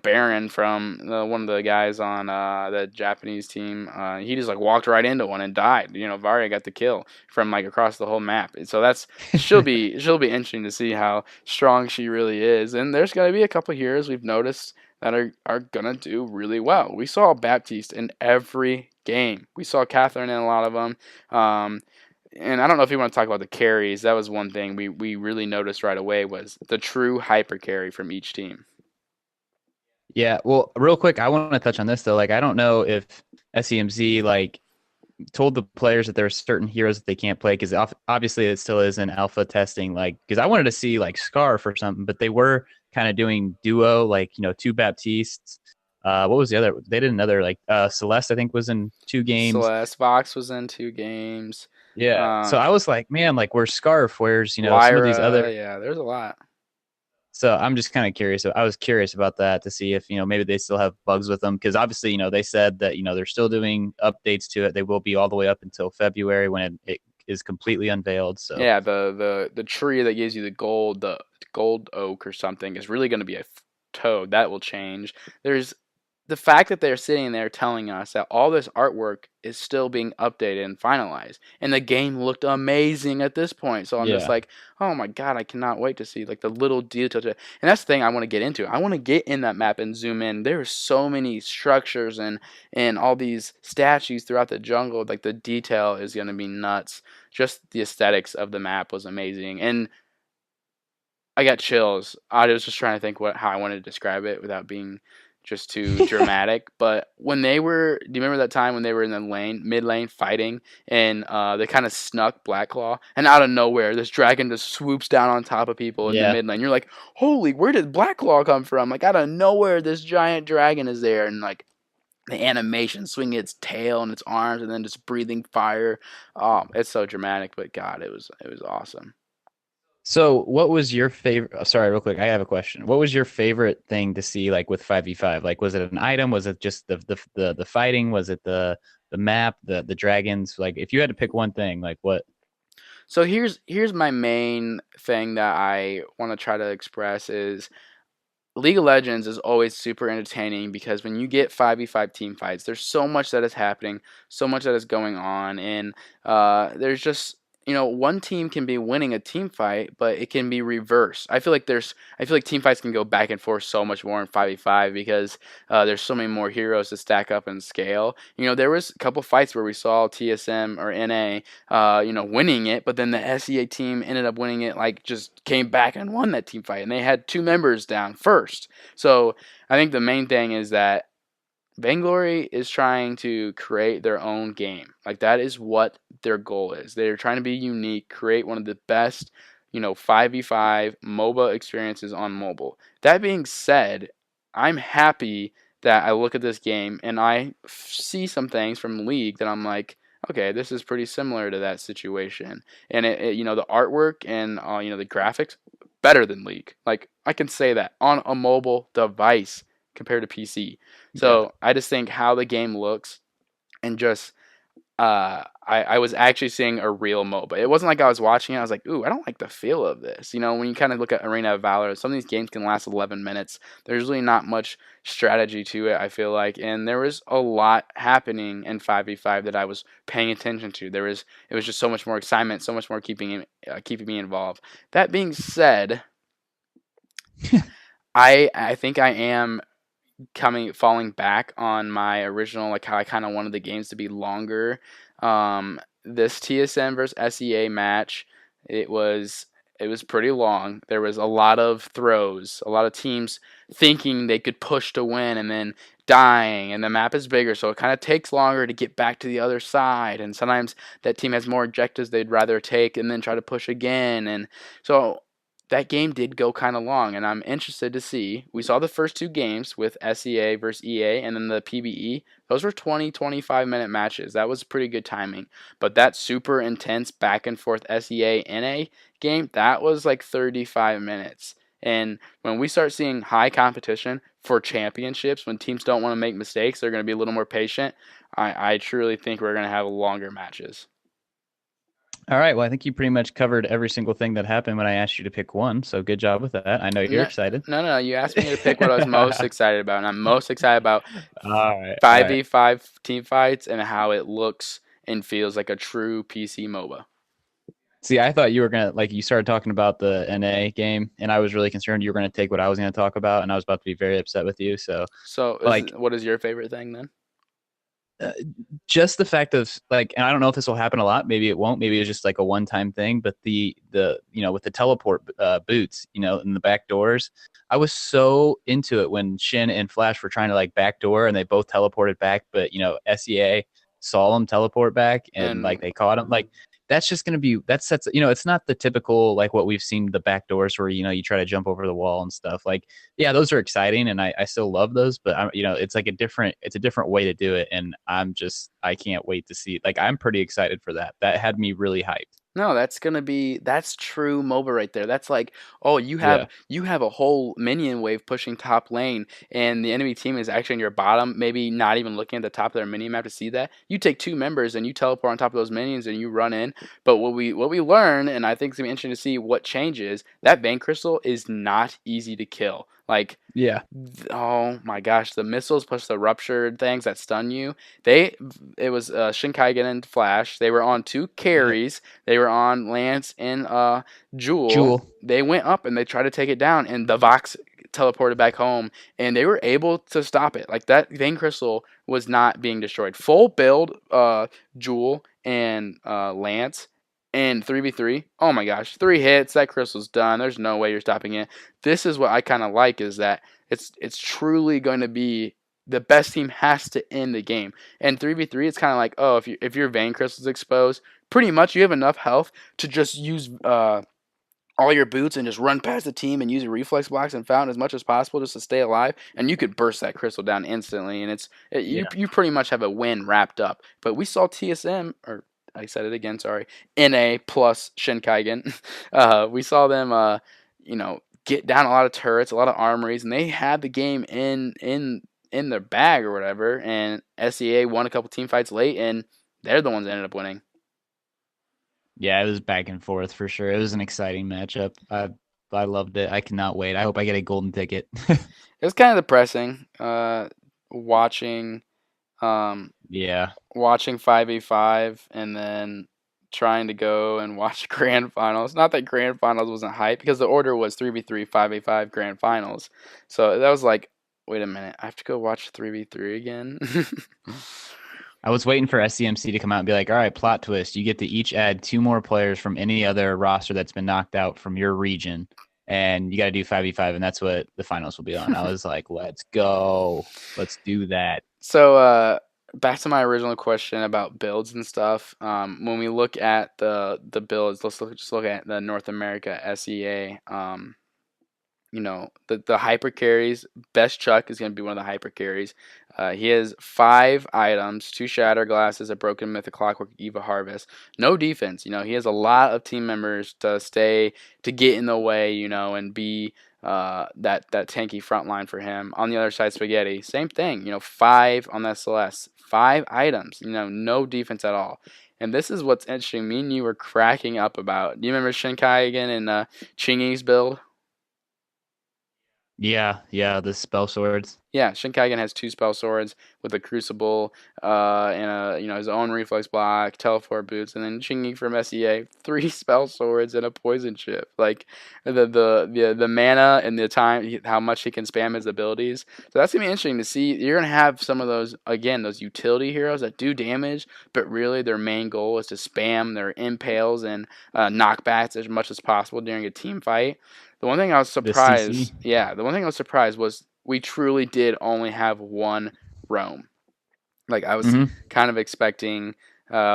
Baron from one of the guys on the Japanese team, he just like walked right into one and died. Varia got the kill from like across the whole map. And so she'll be interesting to see how strong she really is. And there's gonna be a couple heroes we've noticed that are gonna do really well. We saw Baptiste in every game. We saw Catherine in a lot of them. And I don't know if you want to talk about the carries. That was one thing we really noticed right away was the true hyper carry from each team. Yeah, well, real quick, I want to touch on this though. Like, I don't know if SEMC like told the players that there are certain heroes that they can't play because obviously it still is in alpha testing. Like, because I wanted to see like Scarf or something, but they were kind of doing duo, like 2 Baptistes. What was the other? They did another like Celeste, I think, was in 2 games. Celeste, Vox was in 2 games. Yeah. So I was like, man, like where's Scarf? Where's Lyra, some of these other? Yeah, there's a lot. So I'm just kind of curious. I was curious about that to see if maybe they still have bugs with them because obviously they said that they're still doing updates to it. They will be all the way up until February when it is completely unveiled. So yeah, the tree that gives you the gold oak or something is really going to be a toad. That will change. There's the fact that they're sitting there telling us that all this artwork is still being updated and finalized, and the game looked amazing at this point. So I'm just Yeah. like, oh my god, I cannot wait to see like the little details. And that's the thing I want to get into. I want to get in that map and zoom in. There are so many structures and all these statues throughout the jungle. Like the detail is gonna be nuts. Just the aesthetics of the map was amazing, and I got chills. I was just trying to think how I wanted to describe it without being just too dramatic. But when they were, do you remember that time when they were in the mid lane fighting, and they kind of snuck Blackclaw, and out of nowhere, this dragon just swoops down on top of people in the Yeah. mid lane. You're like, holy, where did Blackclaw come from? Like out of nowhere, this giant dragon is there, and like the animation swinging its tail and its arms, and then just breathing fire. Oh, it's so dramatic, but God, it was awesome. So, what was your favorite? Sorry, real quick. I have a question. What was your favorite thing to see, like with 5v5? Like, was it an item? Was it just the fighting? Was it the map, the dragons? Like, if you had to pick one thing, like what? So here's my main thing that I want to try to express is League of Legends is always super entertaining because when you get 5v5 team fights, there's so much that is happening, so much that is going on, and there's just one team can be winning a team fight, but it can be reversed. I feel like team fights can go back and forth so much more in 5v5 because there's so many more heroes to stack up and scale. There was a couple fights where we saw TSM or NA winning it, but then the SEA team ended up winning it, like just came back and won that team fight, and they had two members down first. So I think the main thing is that Vainglory is trying to create their own game. Like that is what their goal is. They're trying to be unique, create one of the best, 5v5 MOBA experiences on mobile. That being said, I'm happy that I look at this game and I see some things from League that I'm like, okay, this is pretty similar to that situation. And the artwork and the graphics better than League. Like I can say that on a mobile device compared to PC. Yeah. So I just think how the game looks and just I was actually seeing a real MOBA. It wasn't like I was watching it. I was like, ooh, I don't like the feel of this. When you kind of look at Arena of Valor, some of these games can last 11 minutes. There's really not much strategy to it, I feel like. And there was a lot happening in 5v5 that I was paying attention to. It was just so much more excitement, so much more keeping me involved. That being said, I think I am falling back on my original, like how I kind of wanted the games to be longer. This TSM versus SEA match, it was pretty long. There was a lot of throws, a lot of teams thinking they could push to win and then dying, and the map is bigger, so it kind of takes longer to get back to the other side, and sometimes that team has more objectives they'd rather take and then try to push again. And so that game did go kind of long, and I'm interested to see. We saw the first two games with SEA versus EA and then the PBE. Those were 20-25 minute matches. That was pretty good timing. But that super intense back and forth SEA NA game, that was like 35 minutes. And when we start seeing high competition for championships, when teams don't want to make mistakes, they're going to be a little more patient. I truly think we're going to have longer matches. All right. Well, I think you pretty much covered every single thing that happened when I asked you to pick one. So good job with that. I know you're excited. No. You asked me to pick what I was most excited about, and I'm most excited about All right. 5v5 team fights and how it looks and feels like a true PC MOBA. See, I thought you were gonna you started talking about the NA game, and I was really concerned you were gonna take what I was gonna talk about, and I was about to be very upset with you. So, What is your favorite thing then? Just the fact of and I don't know if this will happen a lot. Maybe it won't. Maybe it's just like a one-time thing. But the with the teleport boots, in the back doors, I was so into it when Shin and Flash were trying to backdoor, and they both teleported back. But SEA saw them teleport back, and they caught them. That's just going to be, that sets, it's not the typical, what we've seen the back doors where, you try to jump over the wall and stuff. Yeah, those are exciting and I still love those, but it's it's a different way to do it. And I can't wait to see it. I'm pretty excited for that. That had me really hyped. No, that's true MOBA right there. That's you have a whole minion wave pushing top lane, and the enemy team is actually in your bottom, maybe not even looking at the top of their mini map to see that. You take two members and you teleport on top of those minions and you run in. But what we learn, and I think it's gonna be interesting to see what changes, that Vein Crystal is not easy to kill. Like, Yeah. oh my gosh, the missiles plus the ruptured things that stun you. It was Shinkaigen and Flash. They were on two Yep. carries. They were on Lance and Jewel. Jewel. They went up and they tried to take it down, and the Vox teleported back home, and they were able to stop it. Like, that Vein Crystal was not being destroyed. Full build Jewel and Lance and 3v3. Oh my gosh, 3 hits, that crystal's done. There's no way you're stopping it. This is what I kind of like, is that it's truly going to be the best team has to end the game. And 3v3, it's kind of like, oh, if your Vein Crystal's exposed, pretty much you have enough health to just use all your boots and just run past the team and use your reflex blocks and fountain as much as possible just to stay alive, and you could burst that crystal down instantly, and you pretty much have a win wrapped up. But we saw TSM, or I said it again, sorry, NA plus Shinkaigen. We saw them, get down a lot of turrets, a lot of armories, and they had the game in their bag or whatever. And SEA won a couple team fights late, and they're the ones that ended up winning. Yeah, it was back and forth for sure. It was an exciting matchup. I loved it. I cannot wait. I hope I get a golden ticket. It was kind of depressing watching Yeah. watching 5v5 and then trying to go and watch grand finals. Not that grand finals wasn't hype, because the order was 3v3, 5v5, grand finals. So that was like, wait a minute, I have to go watch 3v3 again? I was waiting for SEMC to come out and be like, all right, plot twist. You get to each add 2 more players from any other roster that's been knocked out from your region. And you got to do 5v5, and that's what the finals will be on. I was like, let's go. Let's do that. So back to my original question about builds and stuff. When we look at the builds, let's look at the North America SEA. The hyper carries. Best Chuck is going to be one of the hyper carries. He has 5 items, 2 shatter glasses, a broken mythic clockwork, Eva harvest. No defense. He has a lot of team members to get in the way, and be that tanky front line for him. On the other side, Spaghetti, same thing. 5 on that Celeste, 5 items. No defense at all. And this is what's interesting. Me and you were cracking up about. Do you remember Shinkai again in Chingy's build? Yeah, the spell swords. Yeah, Shinkaigen has 2 spell swords with a crucible, and his own reflex block, teleport boots, and then Chingy from SEA, 3 spell swords and a poison chip. Like the mana and the time, how much he can spam his abilities. So that's gonna be interesting to see. You're gonna have some of those, again, those utility heroes that do damage, but really their main goal is to spam their impales and knockbacks as much as possible during a team fight. The one thing I was surprised, was we truly did only have 1 roam. Like, I was kind of expecting,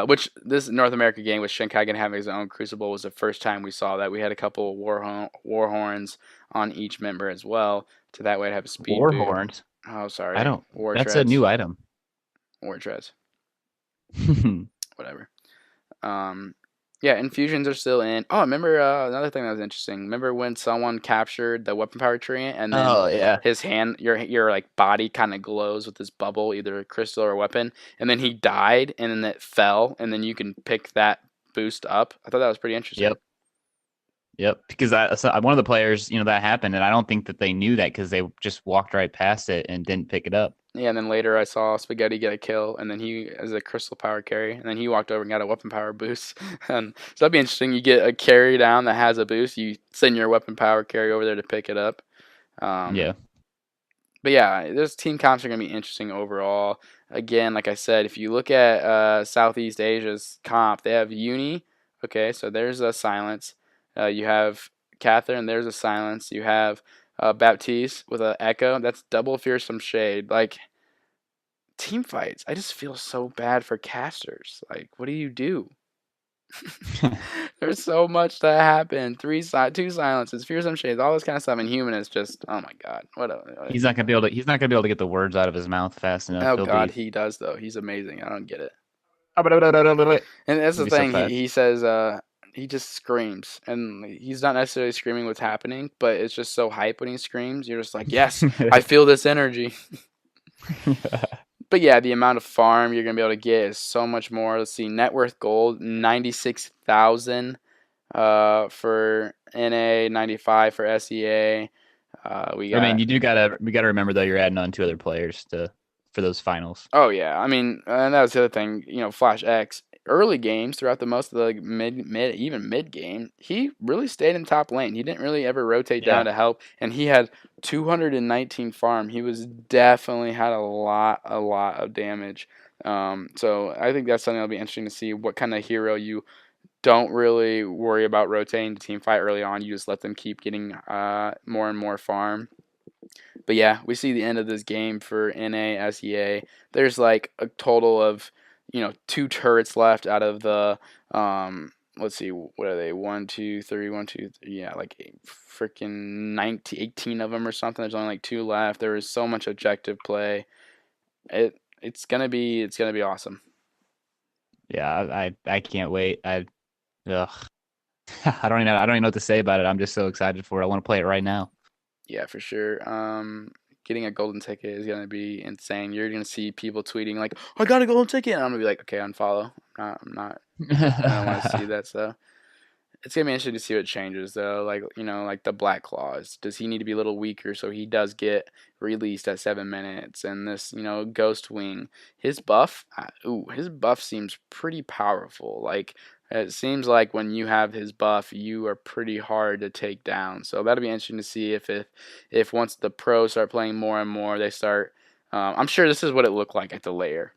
which this North America game with Shinkaigen having his own crucible was the first time we saw that. We had a couple of war horns on each member as well, so that way I'd have a speed War boot. horns? Oh, sorry. That's treads. A new item. War treads. Whatever. Yeah, infusions are still in. Oh, remember another thing that was interesting. Remember when someone captured the weapon power tree, and then his hand, your like body kind of glows with this bubble, either a crystal or a weapon, and then he died, and then it fell, and then you can pick that boost up. I thought that was pretty interesting. Yep. Because one of the players, that happened, and I don't think that they knew that because they just walked right past it and didn't pick it up. Yeah, and then later I saw Spaghetti get a kill, and then he as a crystal power carry, and then he walked over and got a weapon power boost. And so that'd be interesting. You get a carry down that has a boost, you send your weapon power carry over there to pick it up. Yeah. But yeah, those team comps are going to be interesting overall. Again, like I said, if you look at Southeast Asia's comp, they have Uni. Okay, so there's a silence. You have Catherine, there's a silence. You have Baptiste with an echo. That's double fearsome shade. Like, team fights, I just feel so bad for casters. Like, what do you do? There's so much that happened. 2 silences, fearsome shades, all this kind of stuff. And human is just, oh my god, what? He's not gonna be able to get the words out of his mouth fast enough. Oh god, he does though. He's amazing. I don't get it. And that's the thing. He says. He just screams, and he's not necessarily screaming what's happening, but it's just so hype when he screams. You're just like, yes, I feel this energy. But yeah, the amount of farm you're going to be able to get is so much more. Let's see, net worth gold, 96,000 for NA, 95 for SEA. We I mean, got we gotta remember though you're adding on 2 other players for those finals. Oh yeah, I mean, and that was the other thing. Flash X early games throughout the most of the mid game, he really stayed in top lane. He didn't really ever rotate down Yeah. to help, and he had 219 farm. He was definitely had a lot of damage. So I think that's something that'll be interesting to see what kind of hero you don't really worry about rotating the team fight early on. You just let them keep getting more and more farm. But yeah, we see the end of this game for NACL. There's like a total of 2 turrets left out of the let's see, what are they, 1 2 3 1 2 3, yeah, like freaking 19 18 of them or something. There's only like 2 left. There is so much objective play. It's gonna be awesome. Yeah, I can't wait. Ugh. I don't even know what to say about it. I'm just so excited for it. I want to play it right now. Yeah, for sure. Getting a golden ticket is gonna be insane. You're gonna see people tweeting like, "I got a golden ticket," and I'm gonna be like, "Okay, unfollow." I'm not. I don't want to see that. So it's gonna be interesting to see what changes though. Like the Black Claws. Does he need to be a little weaker so he does get released at 7 minutes? And this, Ghost Wing, his buff seems pretty powerful. Like it seems like when you have his buff, you are pretty hard to take down. So that'll be interesting to see if once the pros start playing more and more, they start. I'm sure this is what it looked like at the layer.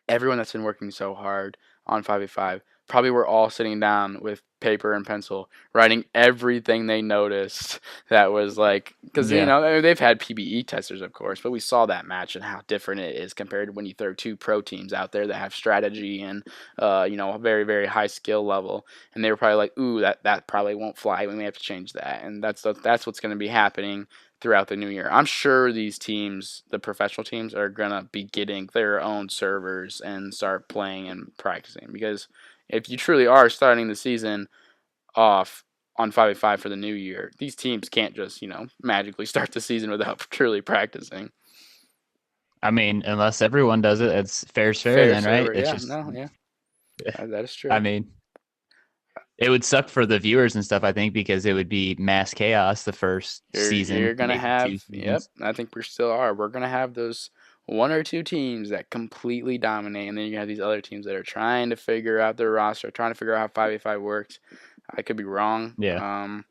Everyone that's been working so hard on 5v5 probably were all sitting down with paper and pencil writing everything they noticed that was like, because Yeah. they've had PBE testers of course, but we saw that match and how different it is compared to when you throw 2 pro teams out there that have strategy and a very very high skill level, and they were probably like, ooh, that probably won't fly, we may have to change that. And that's what's going to be happening throughout the new year. I'm sure these teams, the professional teams, are gonna be getting their own servers and start playing and practicing, because if you truly are starting the season off on 5v5 for the new year, these teams can't just magically start the season without truly practicing. I mean, unless everyone does it, it's fair's fair Fair then, right? server, It's yeah, just, no, yeah, that is I true. mean, it would suck for the viewers and stuff, I think, because it would be mass chaos the first You're season, gonna maybe 2 have, yep, seasons. I think we still are. We're gonna have those 1 or 2 teams that completely dominate, and then you have these other teams that are trying to figure out their roster, trying to figure out how 5v5 works. I could be wrong. Yeah.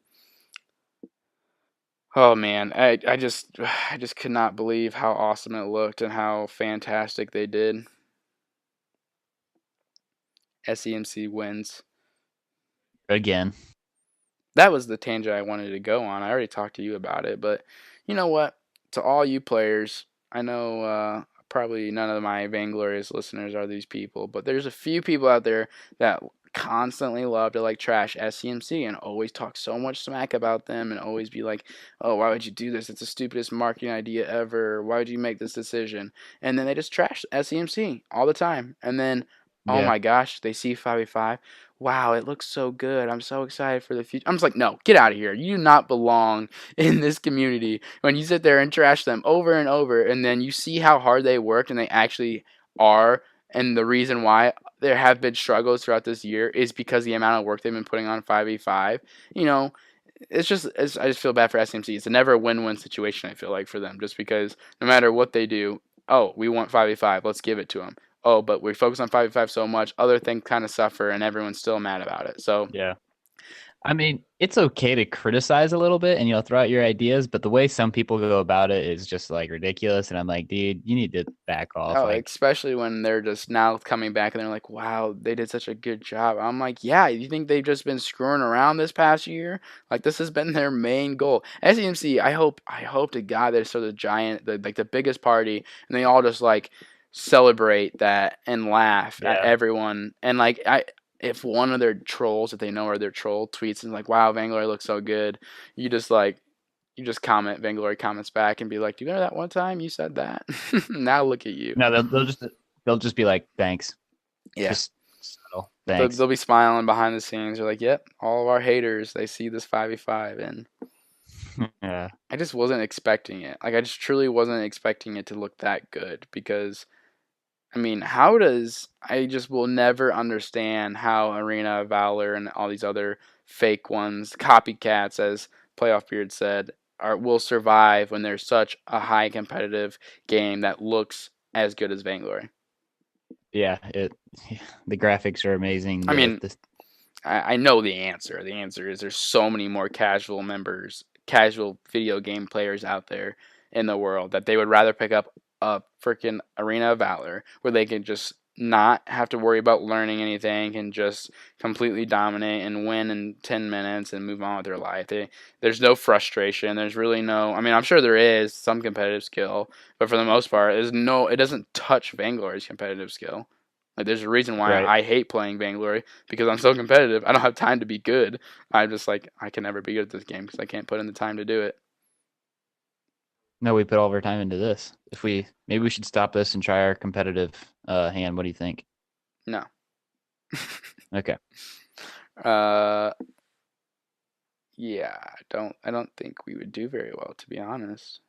Oh man, I just could not believe how awesome it looked and how fantastic they did. SEMC wins. Again. That was the tangent I wanted to go on. I already talked to you about it, but you know what? To all you players, I know probably none of my vainglorious listeners are these people, but there's a few people out there that constantly love to like trash SCMC and always talk so much smack about them and always be like, "Oh, why would you do this? It's the stupidest marketing idea ever. Why would you make this decision?" And then they just trash SCMC all the time. And then, oh Yeah. my gosh, they see 5v5. Wow, it looks so good. I'm so excited for the future. I'm just like, no, get out of here. You do not belong in this community. When you sit there and trash them over and over, and then you see how hard they worked and they actually are, and the reason why there have been struggles throughout this year is because the amount of work they've been putting on 5v5. I just feel bad for SMC. It's never a win-win situation, I feel like, for them, just because no matter what they do, oh, we want 5v5, let's give it to them. Oh, but we focus on 5v5 so much, other things kind of suffer, and everyone's still mad about it. So Yeah. I mean, it's okay to criticize a little bit and throw out your ideas, but the way some people go about it is just like ridiculous. And I'm like, dude, you need to back off. oh, Like, especially when they're just now coming back and they're like, wow, they did such a good job. I'm like, yeah, you think they've just been screwing around this past year? Like, this has been their main goal. SEMC, I hope to God they're so the giant, the biggest party, and they all just like celebrate that and laugh at yeah. everyone. And like, if one of their trolls that they know are their troll tweets and like, wow, Vainglory looks so good, you just like, you just comment, Vainglory comments back and be like, "Do you remember that one time you said that?" Now look at you. No, they'll just be like, thanks. Yeah, Just settle. they'll, Thanks. they'll be smiling behind the scenes. They're like, "Yep, all of our haters, they see this 5v5," and Yeah. I just wasn't expecting it. Like, I just truly wasn't expecting it to look that good because, I mean, I just will never understand how Arena, Valor, and all these other fake ones, copycats, as Playoff Beard said, will survive when there's such a high competitive game that looks as good as Vainglory. Yeah, the graphics are amazing. I mean, I know the answer. The answer is there's so many more casual video game players out there in the world that they would rather pick up a freaking Arena of Valor where they can just not have to worry about learning anything and just completely dominate and win in 10 minutes and move on with their life. There's no frustration. There's really no, I mean, I'm sure there is some competitive skill, but for the most part, it doesn't touch Vainglory's competitive skill. Like, there's a reason why right. I hate playing Vainglory, because I'm so competitive. I don't have time to be good. I'm just like, I can never be good at this game because I can't put in the time to do it. No, we put all of our time into this. Maybe we should stop this and try our competitive hand. What do you think? No. Okay. Yeah, I don't think we would do very well, to be honest.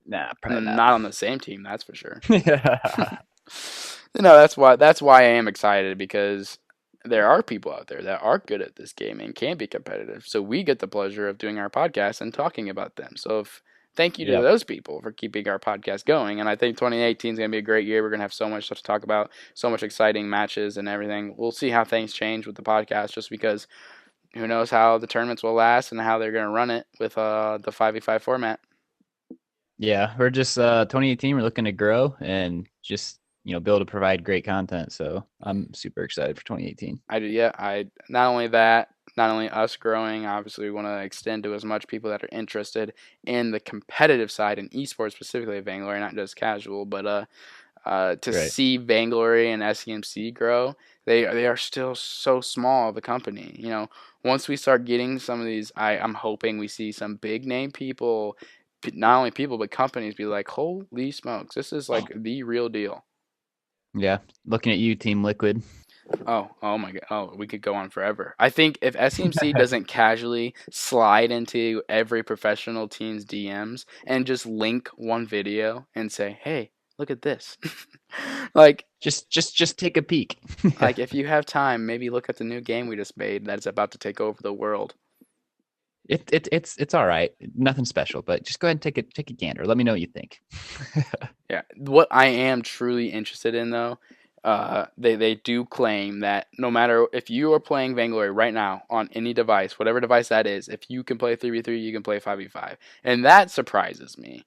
Nah, probably Not on the same team, that's for sure. not. That's why I am excited, because there are people out there that are good at this game and can be competitive. So we get the pleasure of doing our podcast and talking about them. So thank you to Yep. those people for keeping our podcast going. And I think 2018 is going to be a great year. We're going to have so much stuff to talk about, so much exciting matches and everything. We'll see how things change with the podcast, just because who knows how the tournaments will last and how they're going to run it with the 5v5 format. Yeah, we're just 2018. We're looking to grow and just be able to provide great content. So I'm super excited for 2018. I not only that, not only us growing, obviously we want to extend to as much people that are interested in the competitive side in esports, specifically Vainglory, not just casual, but to Right. see Vainglory and SEMC grow. They are still so small of a company. Once we start getting some of these, I'm hoping we see some big name people, not only people but companies, be like, holy smokes, this is like the real deal. Yeah, looking at you, Team Liquid. Oh my god. Oh, we could go on forever. I think if SEMC doesn't casually slide into every professional team's DMs and just link one video and say, "Hey, look at this." like Just take a peek. like if you have time, maybe look at the new game we just made that's about to take over the world. It's all right. Nothing special, but just go ahead and take a gander. Let me know what you think. Yeah. What I am truly interested in, though, they do claim that no matter if you are playing Vainglory right now on any device, whatever device that is, if you can play 3v3, you can play 5v5. And that surprises me.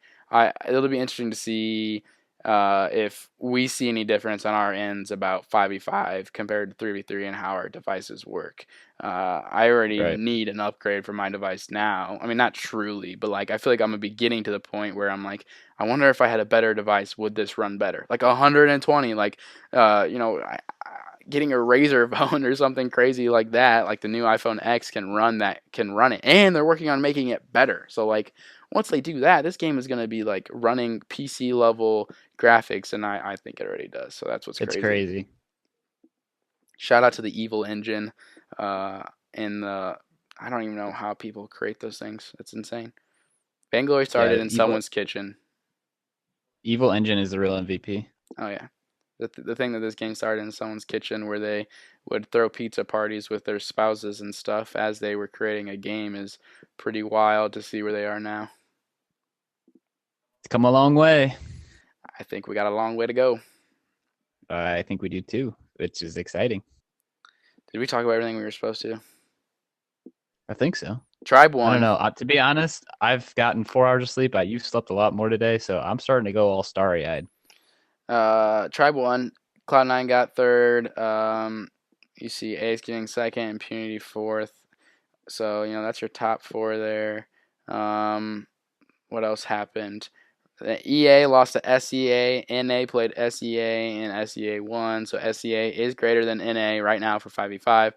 It'll be interesting to see if we see any difference on our ends about 5v5 compared to 3v3 and how our devices work. I already Right. need an upgrade for my device now. I mean, not truly, but like I feel like I'm gonna be getting to the point where I'm like, I wonder if I had a better device, would this run better? Like 120, like getting a Razer phone or something crazy like that. Like the new iPhone X can run it, and they're working on making it better. So like once they do that, this game is gonna be like running PC level graphics, and I think it already does. So that's what's It's crazy. crazy. Shout out to the Evil Engine, and I don't even know how people create those things. It's insane. Vainglory started in someone's kitchen. Evil Engine is the real MVP. Oh yeah, the thing that this game started in someone's kitchen, where they would throw pizza parties with their spouses and stuff as they were creating a game, is pretty wild to see where they are now. It's come a long way. I think we got a long way to go. I think we do too, which is exciting. Did we talk about everything we were supposed to? I think so. Tribe won. I don't know. To be honest, I've gotten 4 hours of sleep. You've slept a lot more today, so I'm starting to go all starry-eyed. Tribe won. Cloud9 got third. You see Ace getting second, Impunity fourth. So that's your top 4 there. What else happened? The EA lost to SEA. NA played SEA, and SEA won. So SEA is greater than NA right now for 5v5.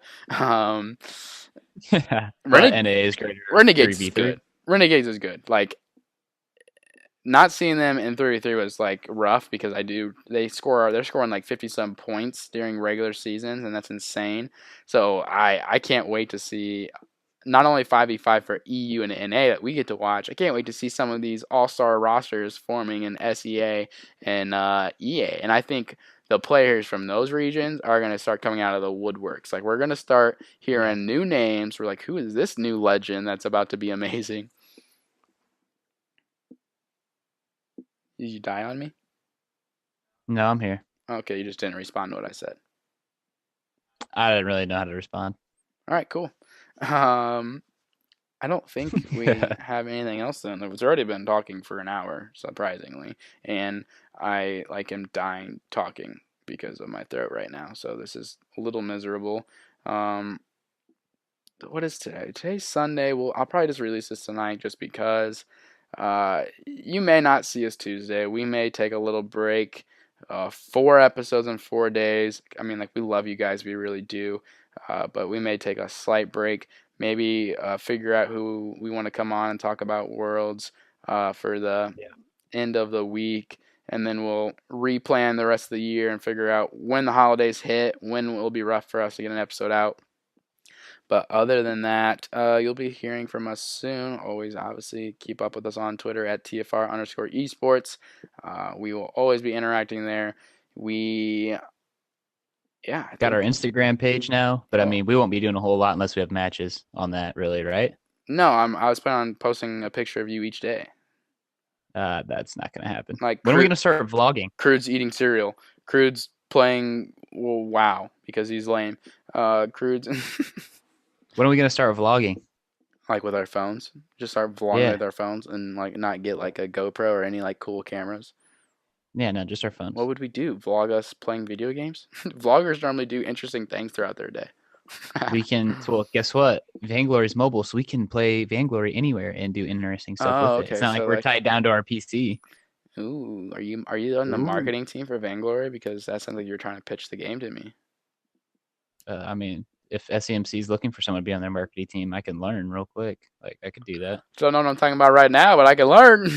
NA is greater. Renegades is good. Renegades is good. Like, not seeing them in 3v3 was like rough, because they're scoring like 50-some points during regular seasons, and that's insane. So I can't wait to see not only 5v5 for EU and NA that we get to watch. I can't wait to see some of these all-star rosters forming in SEA and EA. And I think the players from those regions are going to start coming out of the woodworks. Like, we're going to start hearing new names. We're like, who is this new legend that's about to be amazing? Did you die on me? No, I'm here. Okay, you just didn't respond to what I said. I didn't really know how to respond. All right, cool. I don't think we have anything else then. It's already been talking for an hour, surprisingly, and I am dying talking because of my throat right now. So this is a little miserable. Um, what is today? Today's Sunday. Well, I'll probably just release this tonight just because. You may not see us Tuesday. We may take a little break. 4 episodes in 4 days. I mean, we love you guys. We really do. But we may take a slight break. Maybe figure out who we want to come on and talk about Worlds for the end of the week. And then we'll replan the rest of the year and figure out when the holidays hit, when it will be rough for us to get an episode out. But other than that, you'll be hearing from us soon. Always, obviously, keep up with us on Twitter at TFR_esports. We will always be interacting there. I Got our Instagram page now, but I mean, we won't be doing a whole lot unless we have matches on that, really, right? No, I was planning on posting a picture of you each day. That's not going to happen. When are we going to start vlogging? Crude's eating cereal. Crude's playing WoW because he's lame. Crude's... When are we going to start vlogging? With our phones? Just start vlogging with our phones and not get a GoPro or any cool cameras? Yeah, no, just our phones. What would we do? Vlog us playing video games? Vloggers normally do interesting things throughout their day. We can, well, guess what? Vainglory's mobile, so we can play Vainglory anywhere and do interesting stuff with it. It's not we're tied down to our PC. Ooh, are you on the marketing team for Vainglory? Because that sounds like you're trying to pitch the game to me. I mean, if SEMC is looking for someone to be on their marketing team, I can learn real quick. I could do that. Don't know what I'm talking about right now, but I can learn.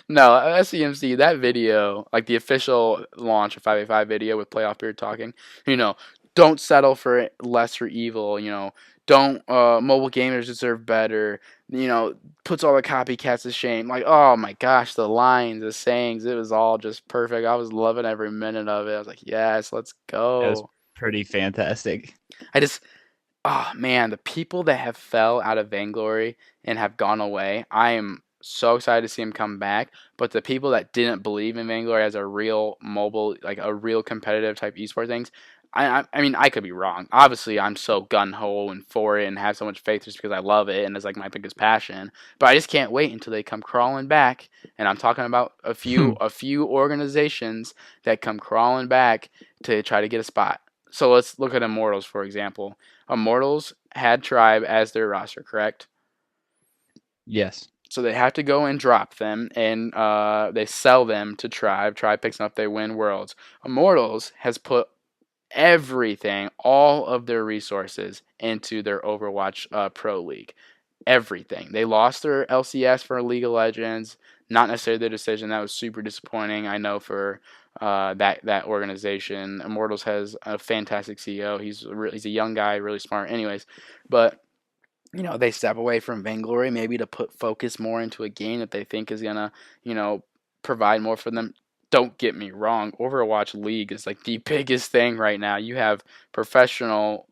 No, SEMC, that video, the official launch of 5v5 video with Playoff Beard talking, don't settle for lesser evil, don't, mobile gamers deserve better, puts all the copycats to shame. Oh my gosh, the lines, the sayings, it was all just perfect. I was loving every minute of it. I was like, yes, let's go. That was pretty fantastic. Oh man, the people that have fell out of Vainglory and have gone away, I am so excited to see him come back. But the people that didn't believe in Vainglory as a real mobile, a real competitive type esports things, I mean, I could be wrong. Obviously, I'm so gun-ho and for it and have so much faith just because I love it and it's my biggest passion. But I just can't wait until they come crawling back. And I'm talking about a few organizations that come crawling back to try to get a spot. So let's look at Immortals, for example. Immortals had Tribe as their roster, correct? Yes. So they have to go and drop them, and they sell them to Tribe. Tribe picks them up, they win Worlds. Immortals has put everything, all of their resources, into their Overwatch Pro League. Everything. They lost their LCS for League of Legends. Not necessarily their decision. That was super disappointing, I know, for that organization. Immortals has a fantastic CEO. He's a young guy, really smart. Anyways, but they step away from Vainglory maybe to put focus more into a game that they think is gonna, provide more for them. Don't get me wrong, Overwatch League is the biggest thing right now. You have professional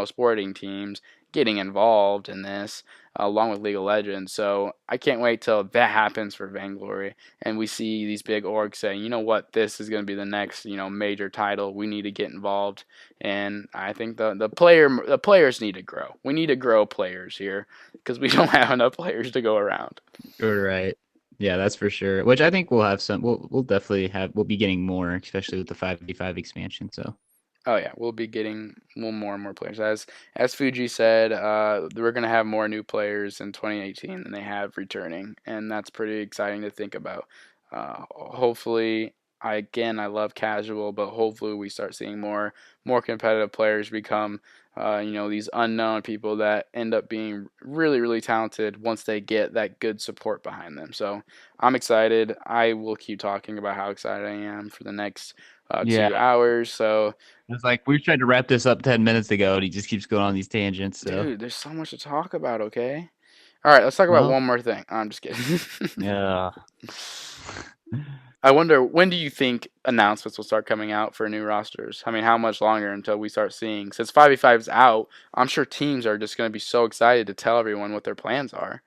sporting teams getting involved in this, along with League of Legends. So I can't wait till that happens for Vainglory, and we see these big orgs saying, you know what, this is going to be the next, major title. We need to get involved, and I think the players need to grow. We need to grow players here because we don't have enough players to go around. You're right. Yeah, that's for sure. Which I think we'll have some. We'll definitely have. We'll be getting more, especially with the 5v5 expansion. So. Oh yeah, we'll be getting more and more players. As Fuji said, we're gonna have more new players in 2018 than they have returning, and that's pretty exciting to think about. Hopefully, I love casual, but hopefully we start seeing more competitive players become, these unknown people that end up being really, really talented once they get that good support behind them. So I'm excited. I will keep talking about how excited I am for the next 2 hours. So it's we tried to wrap this up 10 minutes ago, and he just keeps going on these tangents. So. Dude, there's so much to talk about. Okay. All right, let's talk about one more thing. I'm just kidding. Yeah. I wonder, when do you think announcements will start coming out for new rosters? I mean, how much longer until we start seeing? Since 5v5 is out, I'm sure teams are just going to be so excited to tell everyone what their plans are.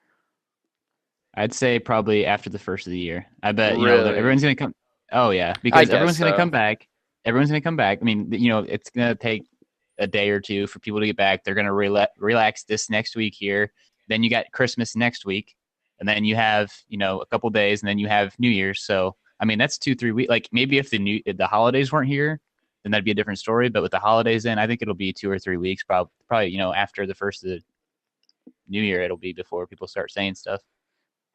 I'd say probably after the first of the year. I bet Really? everyone's gonna come. Oh yeah, because guess everyone's gonna so. come back. Everyone's gonna come back. I mean, it's gonna take a day or two for people to get back. They're gonna relax this next week here. Then you got Christmas next week, and then you have a couple days, and then you have New Year's. So I mean, that's 2-3 weeks. Like maybe if the holidays weren't here, then that'd be a different story. But with the holidays in, I think it'll be 2 or 3 weeks. Probably after the first of the New Year, it'll be before people start saying stuff.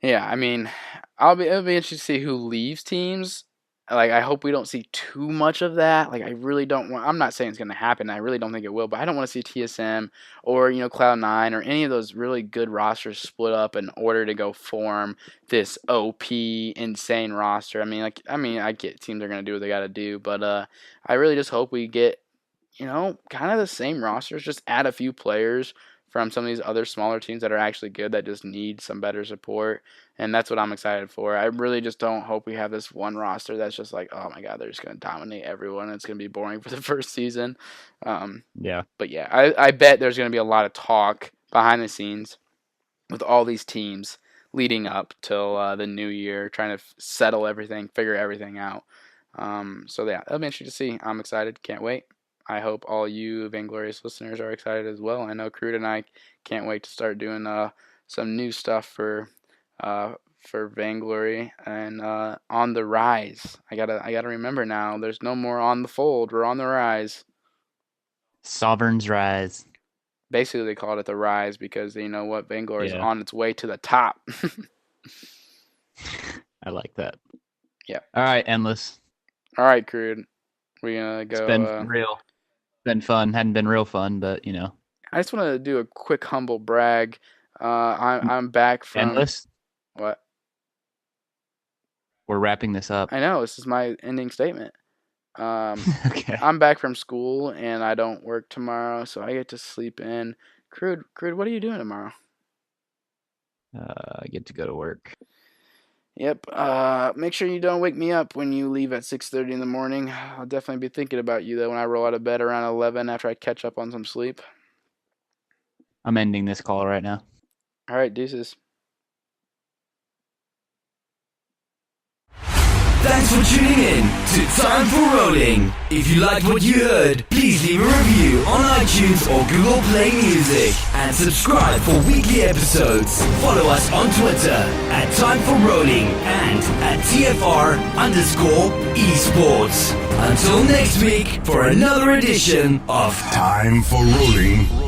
Yeah, I mean, it'll be interesting to see who leaves teams. Like, I hope we don't see too much of that. Like, I really don't want. I'm not saying it's going to happen. I really don't think it will. But I don't want to see TSM or Cloud9 or any of those really good rosters split up in order to go form this OP insane roster. I mean, I get teams are going to do what they got to do, but I really just hope we get kind of the same rosters. Just add a few players from some of these other smaller teams that are actually good that just need some better support. And that's what I'm excited for. I really just don't hope we have this one roster that's just like, oh my God, they're just going to dominate everyone. It's going to be boring for the first season. Yeah. But yeah, I bet there's going to be a lot of talk behind the scenes with all these teams leading up till the new year, trying to settle everything, figure everything out. So yeah, that'll be interesting to see. I'm excited. Can't wait. I hope all you Vainglorious listeners are excited as well. I know Crude and I can't wait to start doing some new stuff for Vainglory and on the rise. I gotta remember now. There's no more on the fold. We're on the rise. Sovereign's rise. Basically, they called it the rise because you know what, Vainglory is Yeah. on its way to the top. I like that. Yeah. All right, Endless. All right, Crude. We're gonna go. It's been real. Been fun. Hadn't been real fun, but I just want to do a quick humble brag. I'm back from Endless. What? We're wrapping this up. I know, this is my ending statement. Okay. I'm back from school and I don't work tomorrow, so I get to sleep in. Crude, what are you doing tomorrow? I get to go to work. Yep. Make sure you don't wake me up when you leave at 6:30 in the morning. I'll definitely be thinking about you though when I roll out of bed around 11 after I catch up on some sleep. I'm ending this call right now. All right, deuces. Thanks for tuning in to Time for Rolling. If you liked what you heard, please leave a review on iTunes or Google Play Music and subscribe for weekly episodes. Follow us on Twitter at Time for Rolling and at TFR_esports. Until next week for another edition of Time for rolling.